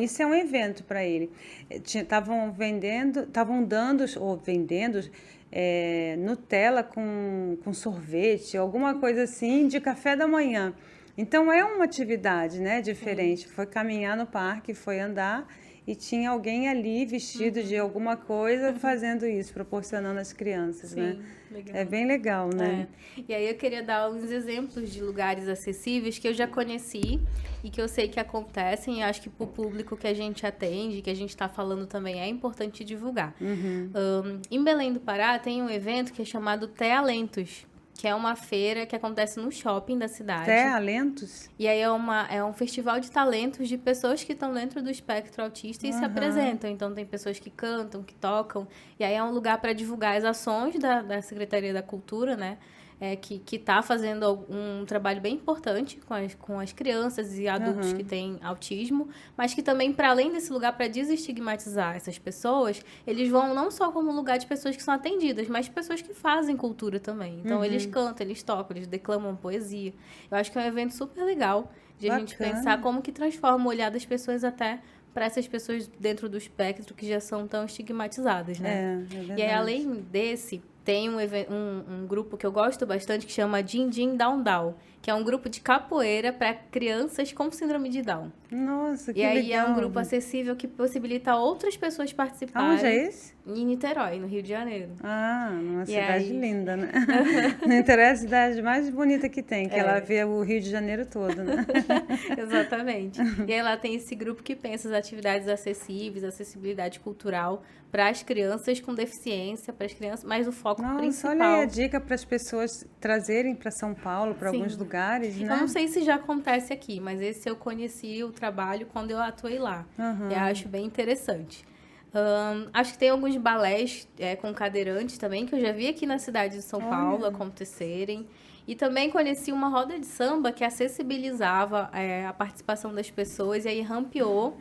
S1: isso é um evento para ele. Estavam vendendo Nutella com sorvete, alguma coisa assim, de café da manhã. Então é uma atividade, né, diferente. Foi caminhar no parque, foi andar e tinha alguém ali vestido de alguma coisa fazendo isso, proporcionando às crianças, né?
S2: Sim, legal.
S1: É bem legal, né?
S2: E aí eu queria dar alguns exemplos de lugares acessíveis que eu já conheci e que eu sei que acontecem. E acho que para o público que a gente atende, que a gente está falando também, é importante divulgar. Em Belém do Pará tem um evento que é chamado Tealentos, que é uma feira que acontece no shopping da cidade.
S1: Tealentos?
S2: E aí é um festival de talentos de pessoas que estão dentro do espectro autista e se apresentam. Então tem pessoas que cantam, que tocam. E aí é um lugar para divulgar as ações da Secretaria da Cultura, né? Que está fazendo um trabalho bem importante com as crianças e adultos que têm autismo, mas que também, para além desse lugar, para desestigmatizar essas pessoas, eles vão não só como lugar de pessoas que são atendidas, mas de pessoas que fazem cultura também. Então, eles cantam, eles tocam, eles declamam poesia. Eu acho que é um evento super legal de a gente pensar como que transforma o olhar das pessoas até para essas pessoas dentro do espectro que já são tão estigmatizadas, né?
S1: É verdade.
S2: E aí, além desse, tem um grupo que eu gosto bastante que chama Din Din Down Down, que é um grupo de capoeira para crianças com síndrome de Down.
S1: Nossa, que
S2: E aí
S1: legal.
S2: é um grupo acessível que possibilita outras pessoas participarem.
S1: Aonde é esse?
S2: Em Niterói, no Rio de Janeiro.
S1: Ah, numa
S2: E
S1: cidade
S2: aí-
S1: linda, né? Niterói é a cidade mais bonita que tem, que ela vê o Rio de Janeiro todo, né?
S2: Exatamente. E aí lá tem esse grupo que pensa as atividades acessíveis, acessibilidade cultural para as crianças com deficiência, para as crianças, mas o foco
S1: Nossa,
S2: principal.
S1: olha aí a dica para as pessoas trazerem para São Paulo, para alguns lugares, né?
S2: Eu não sei se já acontece aqui, mas esse eu conheci o trabalho quando eu atuei lá. Eu acho bem interessante. Acho que tem alguns balés com cadeirantes também, que eu já vi aqui na cidade de São Paulo acontecerem. E também conheci uma roda de samba que acessibilizava a participação das pessoas e aí rampeou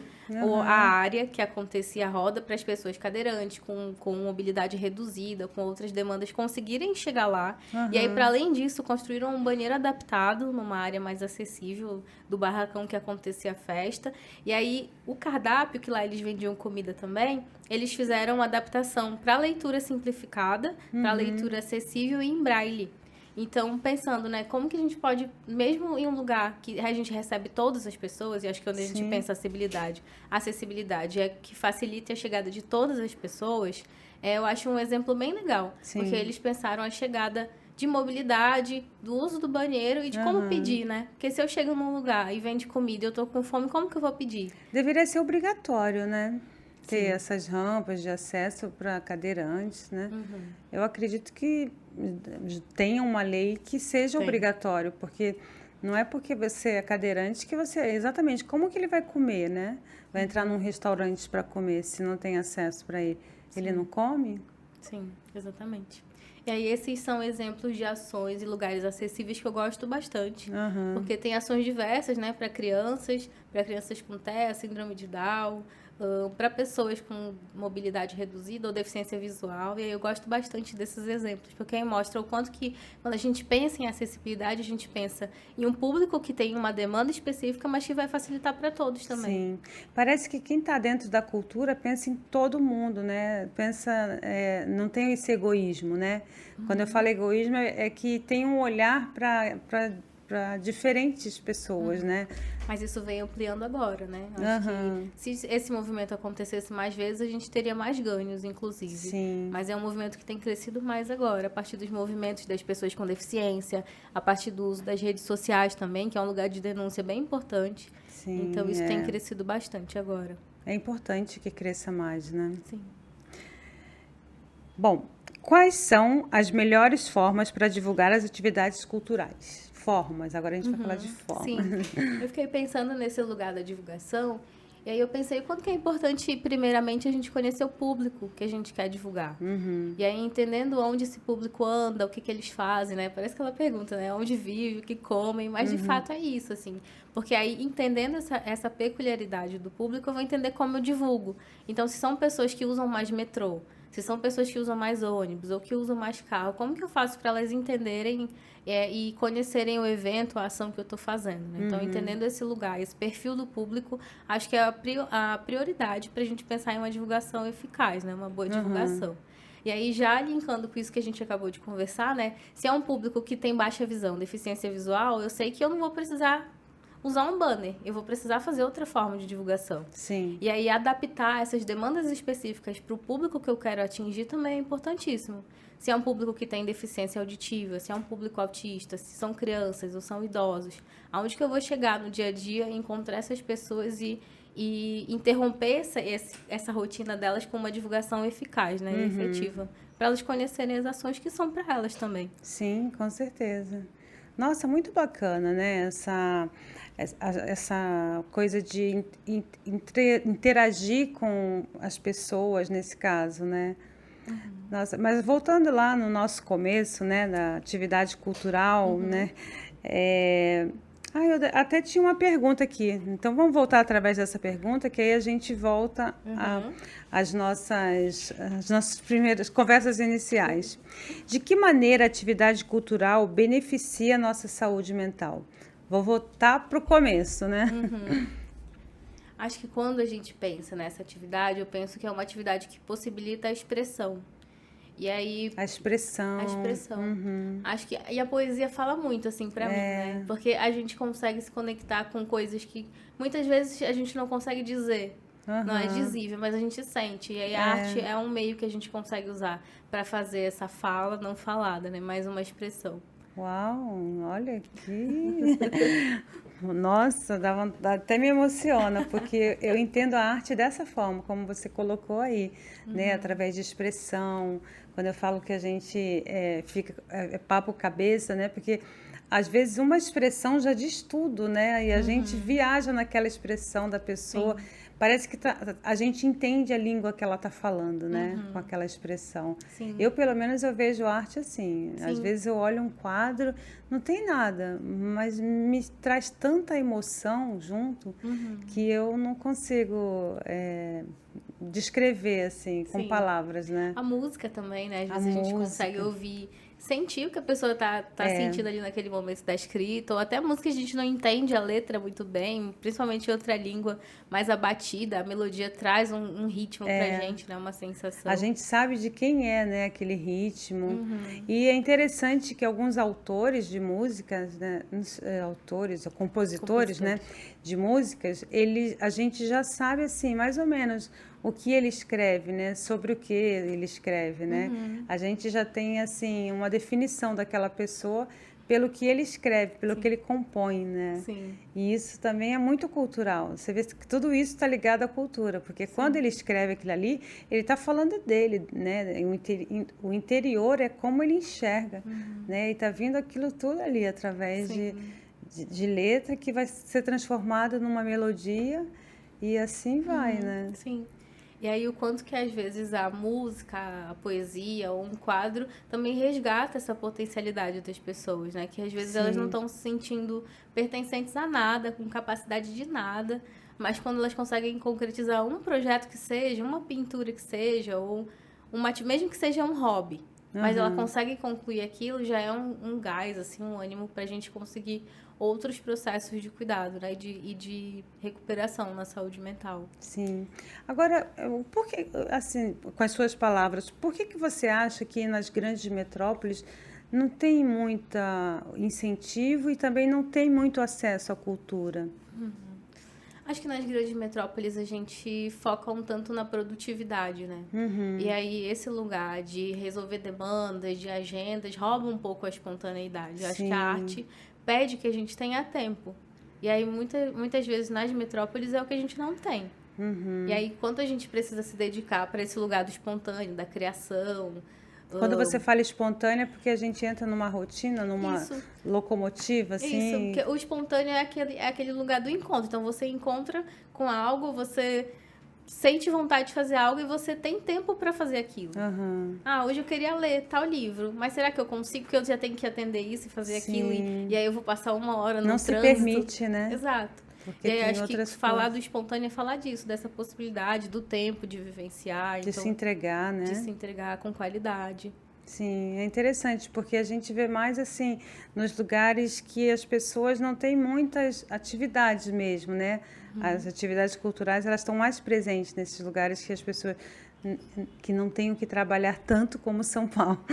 S2: a área que acontecia a roda para as pessoas cadeirantes, com mobilidade reduzida, com outras demandas, conseguirem chegar lá. E aí, para além disso, construíram um banheiro adaptado numa área mais acessível do barracão que acontecia a festa. E aí, o cardápio, que lá eles vendiam comida também, eles fizeram uma adaptação para leitura simplificada, para leitura acessível e em braille. Então, pensando, né, como que a gente pode, mesmo em um lugar que a gente recebe todas as pessoas, e acho que onde a gente pensa acessibilidade é que facilite a chegada de todas as pessoas, eu acho um exemplo bem legal.
S1: Sim.
S2: Porque eles pensaram a chegada de mobilidade, do uso do banheiro e de como pedir, né? Porque se eu chego num lugar e vende comida e eu tô com fome, como que eu vou pedir?
S1: Deveria ser obrigatório, né? Ter essas rampas de acesso para cadeirantes, né? Eu acredito que tenha uma lei que seja obrigatório, porque não é porque você é cadeirante que você... Exatamente, como que ele vai comer, né? Vai entrar num restaurante para comer se não tem acesso para ele. Ele não come?
S2: Sim, exatamente. E aí, esses são exemplos de ações e lugares acessíveis que eu gosto bastante. Porque tem ações diversas, né? Para crianças com TEA, síndrome de Down, para pessoas com mobilidade reduzida ou deficiência visual. E aí eu gosto bastante desses exemplos, porque aí mostra o quanto que, quando a gente pensa em acessibilidade, a gente pensa em um público que tem uma demanda específica, mas que vai facilitar para todos também.
S1: Sim. Parece que quem está dentro da cultura pensa em todo mundo, né? Pensa, não tem esse egoísmo, né? Quando eu falo egoísmo, é que tem um olhar para diferentes pessoas, né?
S2: Mas isso vem ampliando agora, né? Acho que se esse movimento acontecesse mais vezes, a gente teria mais ganhos, inclusive.
S1: Sim.
S2: Mas é um movimento que tem crescido mais agora, a partir dos movimentos das pessoas com deficiência, a partir do uso das redes sociais também, que é um lugar de denúncia bem importante.
S1: Sim,
S2: Então, isso tem crescido bastante agora.
S1: É importante que cresça mais, né?
S2: Sim.
S1: Bom, quais são as melhores formas para divulgar as atividades culturais? Formas, agora a gente vai falar de formas.
S2: Sim, eu fiquei pensando nesse lugar da divulgação E aí eu pensei, quanto que é importante, primeiramente, a gente conhecer o público que a gente quer divulgar. E aí, entendendo onde esse público anda, o que que eles fazem, né? Parece aquela pergunta, né? Onde vive, o que comem, mas de fato é isso, assim. Porque aí, entendendo essa peculiaridade do público, eu vou entender como eu divulgo. Então, se são pessoas que usam mais metrô, se são pessoas que usam mais ônibus ou que usam mais carro, como que eu faço para elas entenderem e conhecerem o evento, a ação que eu estou fazendo, né? Então, entendendo esse lugar, esse perfil do público, acho que é a prioridade para a gente pensar em uma divulgação eficaz, né? Uma boa divulgação. E aí, já linkando com isso que a gente acabou de conversar, né? Se é um público que tem baixa visão, deficiência visual, eu sei que eu não vou precisar usar um banner, eu vou precisar fazer outra forma de divulgação.
S1: Sim.
S2: E aí, adaptar essas demandas específicas para o público que eu quero atingir também é importantíssimo. Se é um público que tem deficiência auditiva, se é um público autista, se são crianças ou são idosos, aonde que eu vou chegar no dia a dia e encontrar essas pessoas e interromper essa rotina delas com uma divulgação eficaz, né, e efetiva, para elas conhecerem as ações que são para elas também.
S1: Sim, com certeza. Nossa, muito bacana, né? Essa coisa de interagir com as pessoas nesse caso, né? Nossa, mas voltando lá no nosso começo, né, da atividade cultural, né? Até tinha uma pergunta aqui. Então vamos voltar através dessa pergunta, que aí a gente volta às nossas primeiras conversas iniciais. De que maneira a atividade cultural beneficia a nossa saúde mental? Vou voltar para o começo, né?
S2: Acho que quando a gente pensa nessa atividade, eu penso que é uma atividade que possibilita a expressão. E aí...
S1: A expressão.
S2: A expressão. Acho que... E a poesia fala muito, assim, pra mim, né? Porque a gente consegue se conectar com coisas que muitas vezes a gente não consegue dizer. Não é dizível, mas a gente sente. E aí a arte é um meio que a gente consegue usar para fazer essa fala não falada, né? Mais uma expressão.
S1: Uau, olha aqui. Nossa, até me emociona, porque eu entendo a arte dessa forma, como você colocou aí, né? Através de expressão. Quando eu falo que a gente fica papo cabeça, né? Porque às vezes uma expressão já diz tudo, né? E a gente viaja naquela expressão da pessoa. Sim. Parece que a gente entende a língua que ela está falando, né? Com aquela expressão.
S2: Sim.
S1: Eu, pelo menos, eu vejo arte assim.
S2: Sim.
S1: Às vezes eu olho um quadro, não tem nada, mas me traz tanta emoção junto que eu não consigo descrever, assim, com palavras, né?
S2: A música também, né? Às vezes a gente consegue ouvir, sentir o que a pessoa tá sentindo ali naquele momento da escrita, ou até música que a gente não entende a letra muito bem, principalmente em outra língua mais abatida, a melodia traz um ritmo pra gente, né? Uma sensação.
S1: A gente sabe de quem é, né, aquele ritmo. E é interessante que alguns autores de músicas, né, autores ou compositores, né, de músicas, a gente já sabe, assim, mais ou menos o que ele escreve, né? Sobre o que ele escreve, né? A gente já tem, assim, uma definição daquela pessoa pelo que ele escreve, pelo que ele compõe, né?
S2: Sim.
S1: E isso também é muito cultural. Você vê que tudo isso está ligado à cultura, porque quando ele escreve aquilo ali, ele está falando dele, né? O interior é como ele enxerga, né? E está vindo aquilo tudo ali através de letra que vai ser transformada numa melodia e assim vai, né?
S2: Sim. E aí o quanto que às vezes a música, a poesia ou um quadro também resgata essa potencialidade das pessoas, né? Que às vezes elas não estão se sentindo pertencentes a nada, com capacidade de nada, mas quando elas conseguem concretizar um projeto que seja, uma pintura que seja, ou mesmo que seja um hobby, mas ela consegue concluir aquilo, já é um gás, assim, um ânimo para a gente conseguir outros processos de cuidado, né? E de recuperação na saúde mental.
S1: Sim. Agora, por que, assim, com as suas palavras, por que você acha que nas grandes metrópoles não tem muito incentivo e também não tem muito acesso à cultura?
S2: Acho que nas grandes metrópoles a gente foca um tanto na produtividade, né? E aí esse lugar de resolver demandas, de agendas, rouba um pouco a espontaneidade. Acho que a arte pede que a gente tenha tempo. E aí muitas vezes nas metrópoles é o que a gente não tem. E aí quanto a gente precisa se dedicar para esse lugar do espontâneo, da criação,
S1: Quando você fala espontânea, é porque a gente entra numa rotina, numa
S2: Isso.
S1: locomotiva,
S2: Isso,
S1: assim.
S2: porque o espontâneo é aquele lugar do encontro. Então, você encontra com algo, você sente vontade de fazer algo e você tem tempo para fazer aquilo.
S1: Aham.
S2: Ah, hoje eu queria ler tal livro, mas será que eu consigo? Porque eu já tenho que atender isso e fazer aquilo, e aí eu vou passar uma hora no
S1: Não se
S2: trânsito.
S1: permite, né?
S2: Exato.
S1: Porque
S2: E aí
S1: tem
S2: acho que
S1: outras
S2: falar
S1: coisas.
S2: do espontâneo é falar disso, dessa possibilidade do tempo de vivenciar,
S1: De
S2: então,
S1: se entregar, né?
S2: de se entregar com qualidade.
S1: Sim, é interessante, porque a gente vê mais assim, nos lugares que as pessoas não têm muitas atividades mesmo, né? As atividades culturais, elas estão mais presentes nesses lugares que as pessoas que não têm o que trabalhar tanto como São Paulo.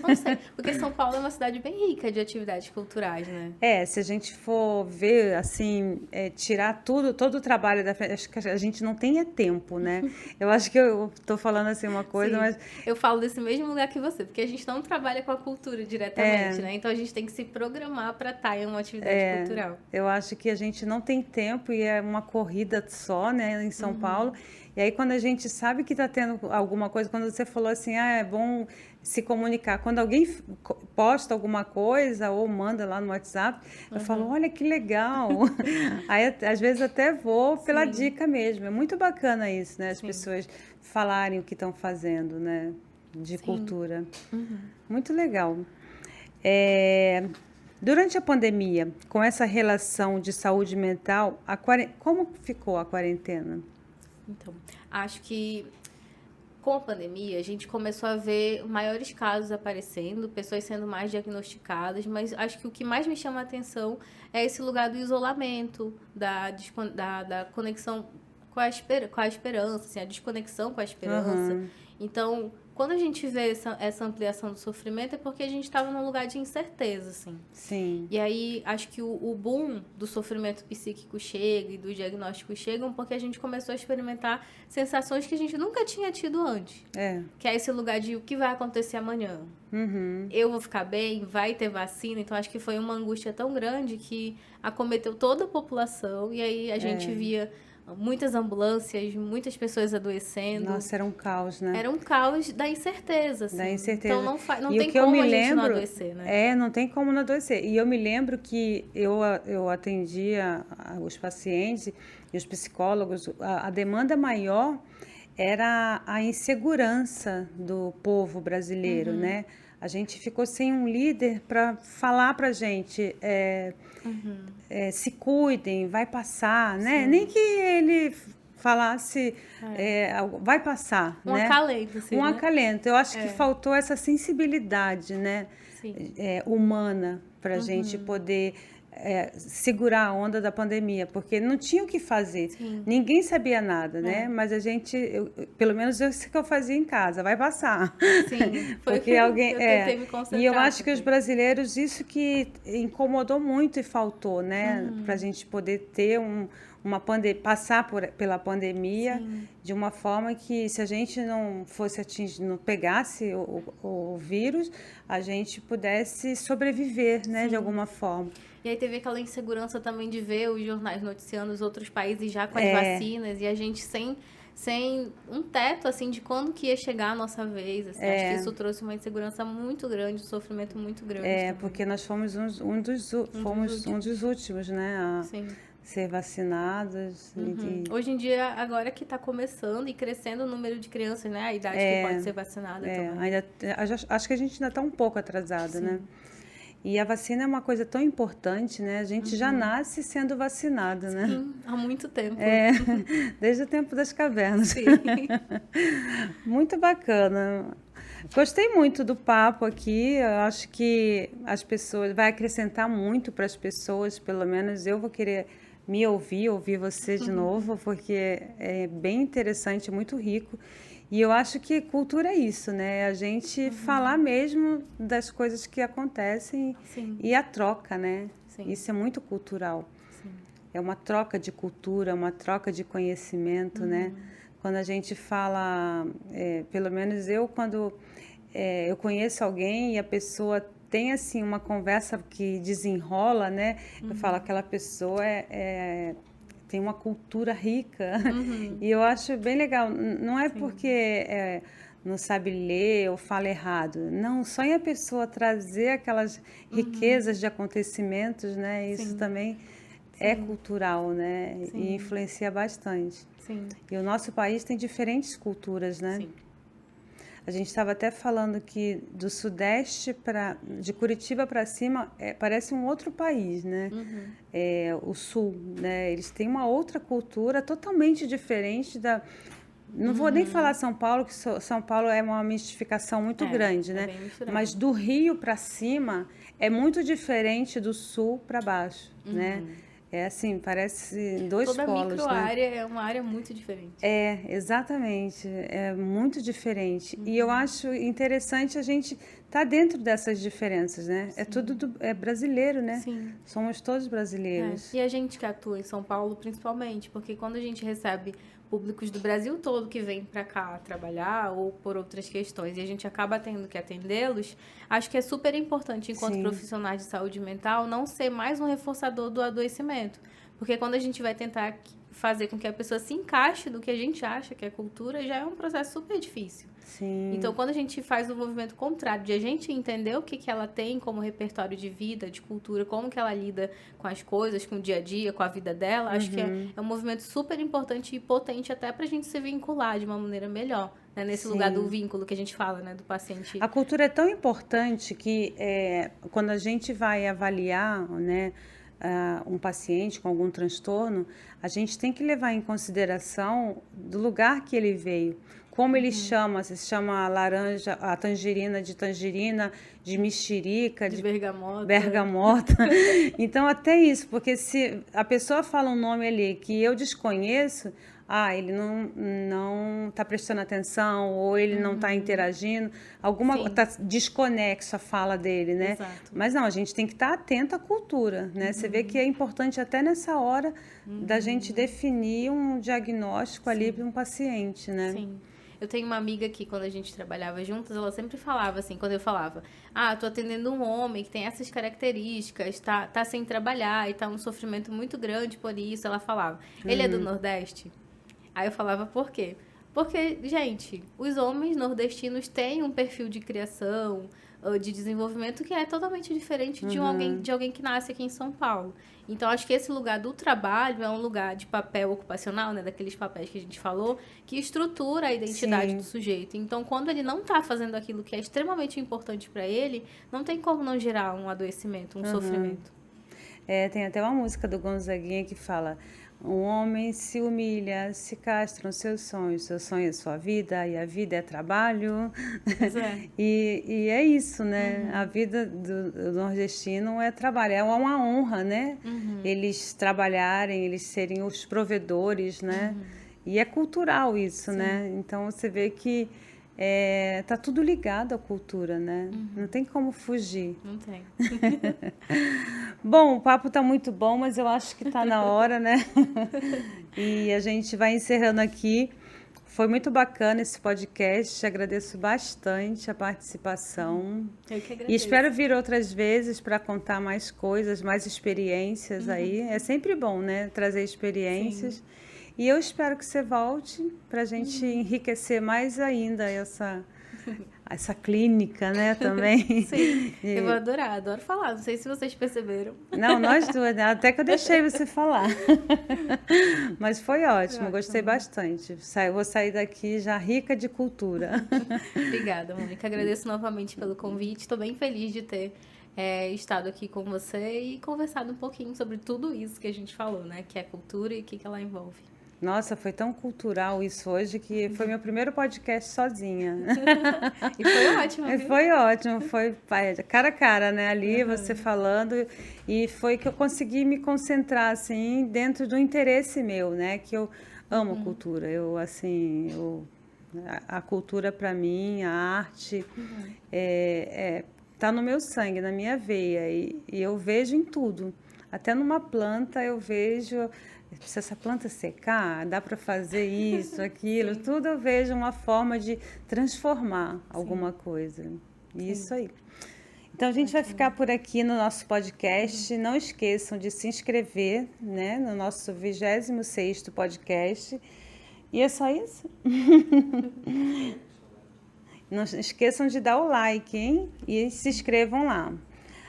S2: Não sei, porque São Paulo é uma cidade bem rica de atividades culturais, né?
S1: É, se a gente for ver, assim, tirar tudo, todo o trabalho da frente, acho que a gente não tem tempo, né? Eu acho que eu tô falando assim uma coisa,
S2: Sim,
S1: mas
S2: eu falo desse mesmo lugar que você, porque a gente não trabalha com a cultura diretamente, né? Então a gente tem que se programar para estar em uma atividade cultural.
S1: eu acho que a gente não tem tempo e é uma corrida só, né, em São Paulo. E aí, quando a gente sabe que está tendo alguma coisa, quando você falou assim, é bom se comunicar. Quando alguém posta alguma coisa ou manda lá no WhatsApp, eu falo, olha que legal. Aí, às vezes, até vou pela dica mesmo. É muito bacana isso, né? As pessoas falarem o que estão fazendo, né? De cultura. Muito legal. Durante a pandemia, com essa relação de saúde mental, como ficou a quarentena?
S2: Então, acho que com a pandemia a gente começou a ver maiores casos aparecendo, pessoas sendo mais diagnosticadas, mas acho que o que mais me chama a atenção é esse lugar do isolamento, da conexão com a esperança, assim, a desconexão com a esperança. Então, quando a gente vê essa ampliação do sofrimento, é porque a gente estava num lugar de incerteza, assim.
S1: Sim.
S2: E aí, acho que o boom do sofrimento psíquico chega e do diagnóstico chegam porque a gente começou a experimentar sensações que a gente nunca tinha tido antes. Que é esse lugar de o que vai acontecer amanhã. Eu vou ficar bem? Vai ter vacina? Então, acho que foi uma angústia tão grande que acometeu toda a população. E aí, a gente via muitas ambulâncias, muitas pessoas adoecendo.
S1: Nossa, era um caos, né?
S2: Era um caos da incerteza, assim.
S1: Da incerteza.
S2: Então, não
S1: E
S2: tem
S1: o que eu
S2: como
S1: me
S2: a gente não
S1: lembro,
S2: adoecer, né?
S1: não tem como não adoecer. E eu me lembro que eu atendia os pacientes e os psicólogos, a demanda maior era a insegurança do povo brasileiro, né? A gente ficou sem um líder para falar para a gente, se cuidem, vai passar, né? Nem que ele falasse, vai passar,
S2: Um
S1: né?
S2: acalento, assim,
S1: Um
S2: né?
S1: acalento. Eu acho que faltou essa sensibilidade, né?
S2: Sim.
S1: Humana para a gente poder segurar a onda da pandemia, porque não tinha o que fazer.
S2: Sim.
S1: Ninguém sabia nada, né? Mas a gente, pelo menos eu sei que eu fazia em casa, vai passar.
S2: Sim, foi
S1: Porque alguém
S2: eu tentei me concentrar.
S1: E eu acho que os
S2: também.
S1: brasileiros, isso que incomodou muito e faltou, né? Para a gente poder ter passar pela pandemia de uma forma que, se a gente não fosse atingido, não pegasse o vírus, a gente pudesse sobreviver, né? De alguma forma.
S2: E aí teve aquela insegurança também de ver os jornais noticiando os outros países já com as vacinas e a gente sem um teto, assim, de quando que ia chegar a nossa vez. Assim. Acho que isso trouxe uma insegurança muito grande, um sofrimento muito grande também.
S1: Porque nós fomos um dos últimos, né? A
S2: Sim.
S1: ser vacinados.
S2: Hoje em dia, agora que está começando e crescendo o número de crianças, né? A idade que pode ser vacinada também.
S1: Acho que a gente ainda está um pouco atrasado, né? E a vacina é uma coisa tão importante, né? A gente já nasce sendo vacinado, né?
S2: Sim, há muito tempo.
S1: Desde o tempo das cavernas.
S2: Sim.
S1: Muito bacana. Gostei muito do papo aqui. Eu acho que as pessoas vai acrescentar muito para as pessoas. Pelo menos eu vou querer me ouvir você de novo, porque é bem interessante, muito rico. E eu acho que cultura é isso, né? A gente falar mesmo das coisas que acontecem e a troca, né?
S2: Sim.
S1: Isso é muito cultural. É uma troca de cultura, uma troca de conhecimento, né? Quando a gente fala, pelo menos eu, quando eu conheço alguém e a pessoa tem, assim, uma conversa que desenrola, né? Eu falo, aquela pessoa tem uma cultura rica. E eu acho bem legal. Não é porque não sabe ler ou fala errado. Não, só em a pessoa trazer aquelas riquezas de acontecimentos, né? Isso
S2: Sim.
S1: também é
S2: Sim.
S1: cultural, né? E
S2: Sim.
S1: influencia bastante.
S2: Sim.
S1: E o nosso país tem diferentes culturas, né?
S2: Sim.
S1: A gente estava até falando que do Sudeste de Curitiba para cima parece um outro país, né? O Sul, né? Eles têm uma outra cultura totalmente diferente da. Não vou nem falar São Paulo, que São Paulo é uma mistificação muito grande, né?
S2: bem misturado.
S1: Mas do Rio para cima é muito diferente do Sul para baixo, né? É assim, parece dois
S2: Toda
S1: polos, né?
S2: micro-área é uma área muito diferente.
S1: Exatamente. É muito diferente. E eu acho interessante a gente estar dentro dessas diferenças, né? É tudo é brasileiro, né?
S2: Sim.
S1: Somos todos brasileiros.
S2: E a gente que atua em São Paulo, principalmente, porque quando a gente recebe públicos do Brasil todo que vêm para cá trabalhar ou por outras questões e a gente acaba tendo que atendê-los, acho que é super importante, enquanto
S1: Sim.
S2: profissionais de saúde mental, não ser mais um reforçador do adoecimento. Porque quando a gente vai tentar fazer com que a pessoa se encaixe no que a gente acha que é cultura, já é um processo super difícil.
S1: Sim.
S2: Então, quando a gente faz o movimento contrário, de a gente entender o que ela tem como repertório de vida, de cultura, como que ela lida com as coisas, com o dia a dia, com a vida dela, acho que é um movimento super importante e potente até pra gente se vincular de uma maneira melhor, né? Nesse lugar do vínculo que a gente fala, né? Do paciente.
S1: A cultura é tão importante que quando a gente vai avaliar, né, um paciente com algum transtorno, a gente tem que levar em consideração do lugar que ele veio. Como ele chama, se chama a laranja, a tangerina, de mexerica,
S2: De bergamota.
S1: bergamota. Então, até isso, porque se a pessoa fala um nome ali que eu desconheço, ele não está prestando atenção, ou ele não está interagindo, está desconexo a fala dele, né?
S2: Exato.
S1: Mas não, a gente tem que estar atento à cultura, né? Você vê que é importante até nessa hora da gente definir um diagnóstico ali para um paciente, né?
S2: Sim. Eu tenho uma amiga que, quando a gente trabalhava juntas, ela sempre falava assim, quando eu falava, tô atendendo um homem que tem essas características, tá sem trabalhar e tá um sofrimento muito grande por isso, ela falava, ele é do Nordeste? Aí eu falava, por quê? Porque, gente, os homens nordestinos têm um perfil de criação, de desenvolvimento que é totalmente diferente de alguém que nasce aqui em São Paulo. Então, acho que esse lugar do trabalho é um lugar de papel ocupacional, né? Daqueles papéis que a gente falou, que estrutura a identidade do sujeito. Então, quando ele não está fazendo aquilo que é extremamente importante para ele, não tem como não gerar um adoecimento, um sofrimento.
S1: Tem até uma música do Gonzaguinha que fala: um homem se humilha, se castram seus sonho é sua vida, e a vida é trabalho.
S2: Pois é.
S1: E é isso, né? A vida do nordestino é trabalho, é uma honra, né? Eles trabalharem, eles serem os provedores, né? E é cultural isso, né? Então você vê que tá tudo ligado à cultura, né? Não tem como fugir.
S2: Não tem.
S1: Bom, o papo tá muito bom, mas eu acho que tá na hora, né? E a gente vai encerrando aqui. Foi muito bacana esse podcast. Agradeço bastante a participação.
S2: Eu que agradeço.
S1: E espero vir outras vezes para contar mais coisas, mais experiências aí. É sempre bom, né? Trazer experiências.
S2: Sim.
S1: E eu espero que você volte para a gente enriquecer mais ainda essa clínica, né, também.
S2: Sim, eu vou adorar, adoro falar. Não sei se vocês perceberam.
S1: Não, nós duas, né? Até que eu deixei você falar. Mas foi ótimo, gostei bastante. Vou sair daqui já rica de cultura.
S2: Obrigada, Mônica. Agradeço novamente pelo convite. Estou bem feliz de ter estado aqui com você e conversado um pouquinho sobre tudo isso que a gente falou, né? Que é cultura e o que ela envolve.
S1: Nossa, foi tão cultural isso hoje que foi meu primeiro podcast sozinha.
S2: E foi ótimo, viu?
S1: Foi ótimo, foi cara a cara, né? Ali você falando, e foi que eu consegui me concentrar assim dentro do interesse meu, né? Que eu amo cultura. A cultura para mim, a arte tá no meu sangue, na minha veia, e eu vejo em tudo. Até numa planta eu vejo, se essa planta secar, dá para fazer isso, aquilo, tudo eu vejo uma forma de transformar alguma coisa. Isso aí. Então a gente vai ficar por aqui no nosso podcast. Não esqueçam de se inscrever, né, no nosso 26º podcast. E é só isso? Não esqueçam de dar o like, hein? E se inscrevam lá.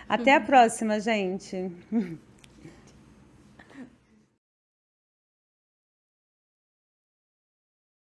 S1: Até a próxima, gente.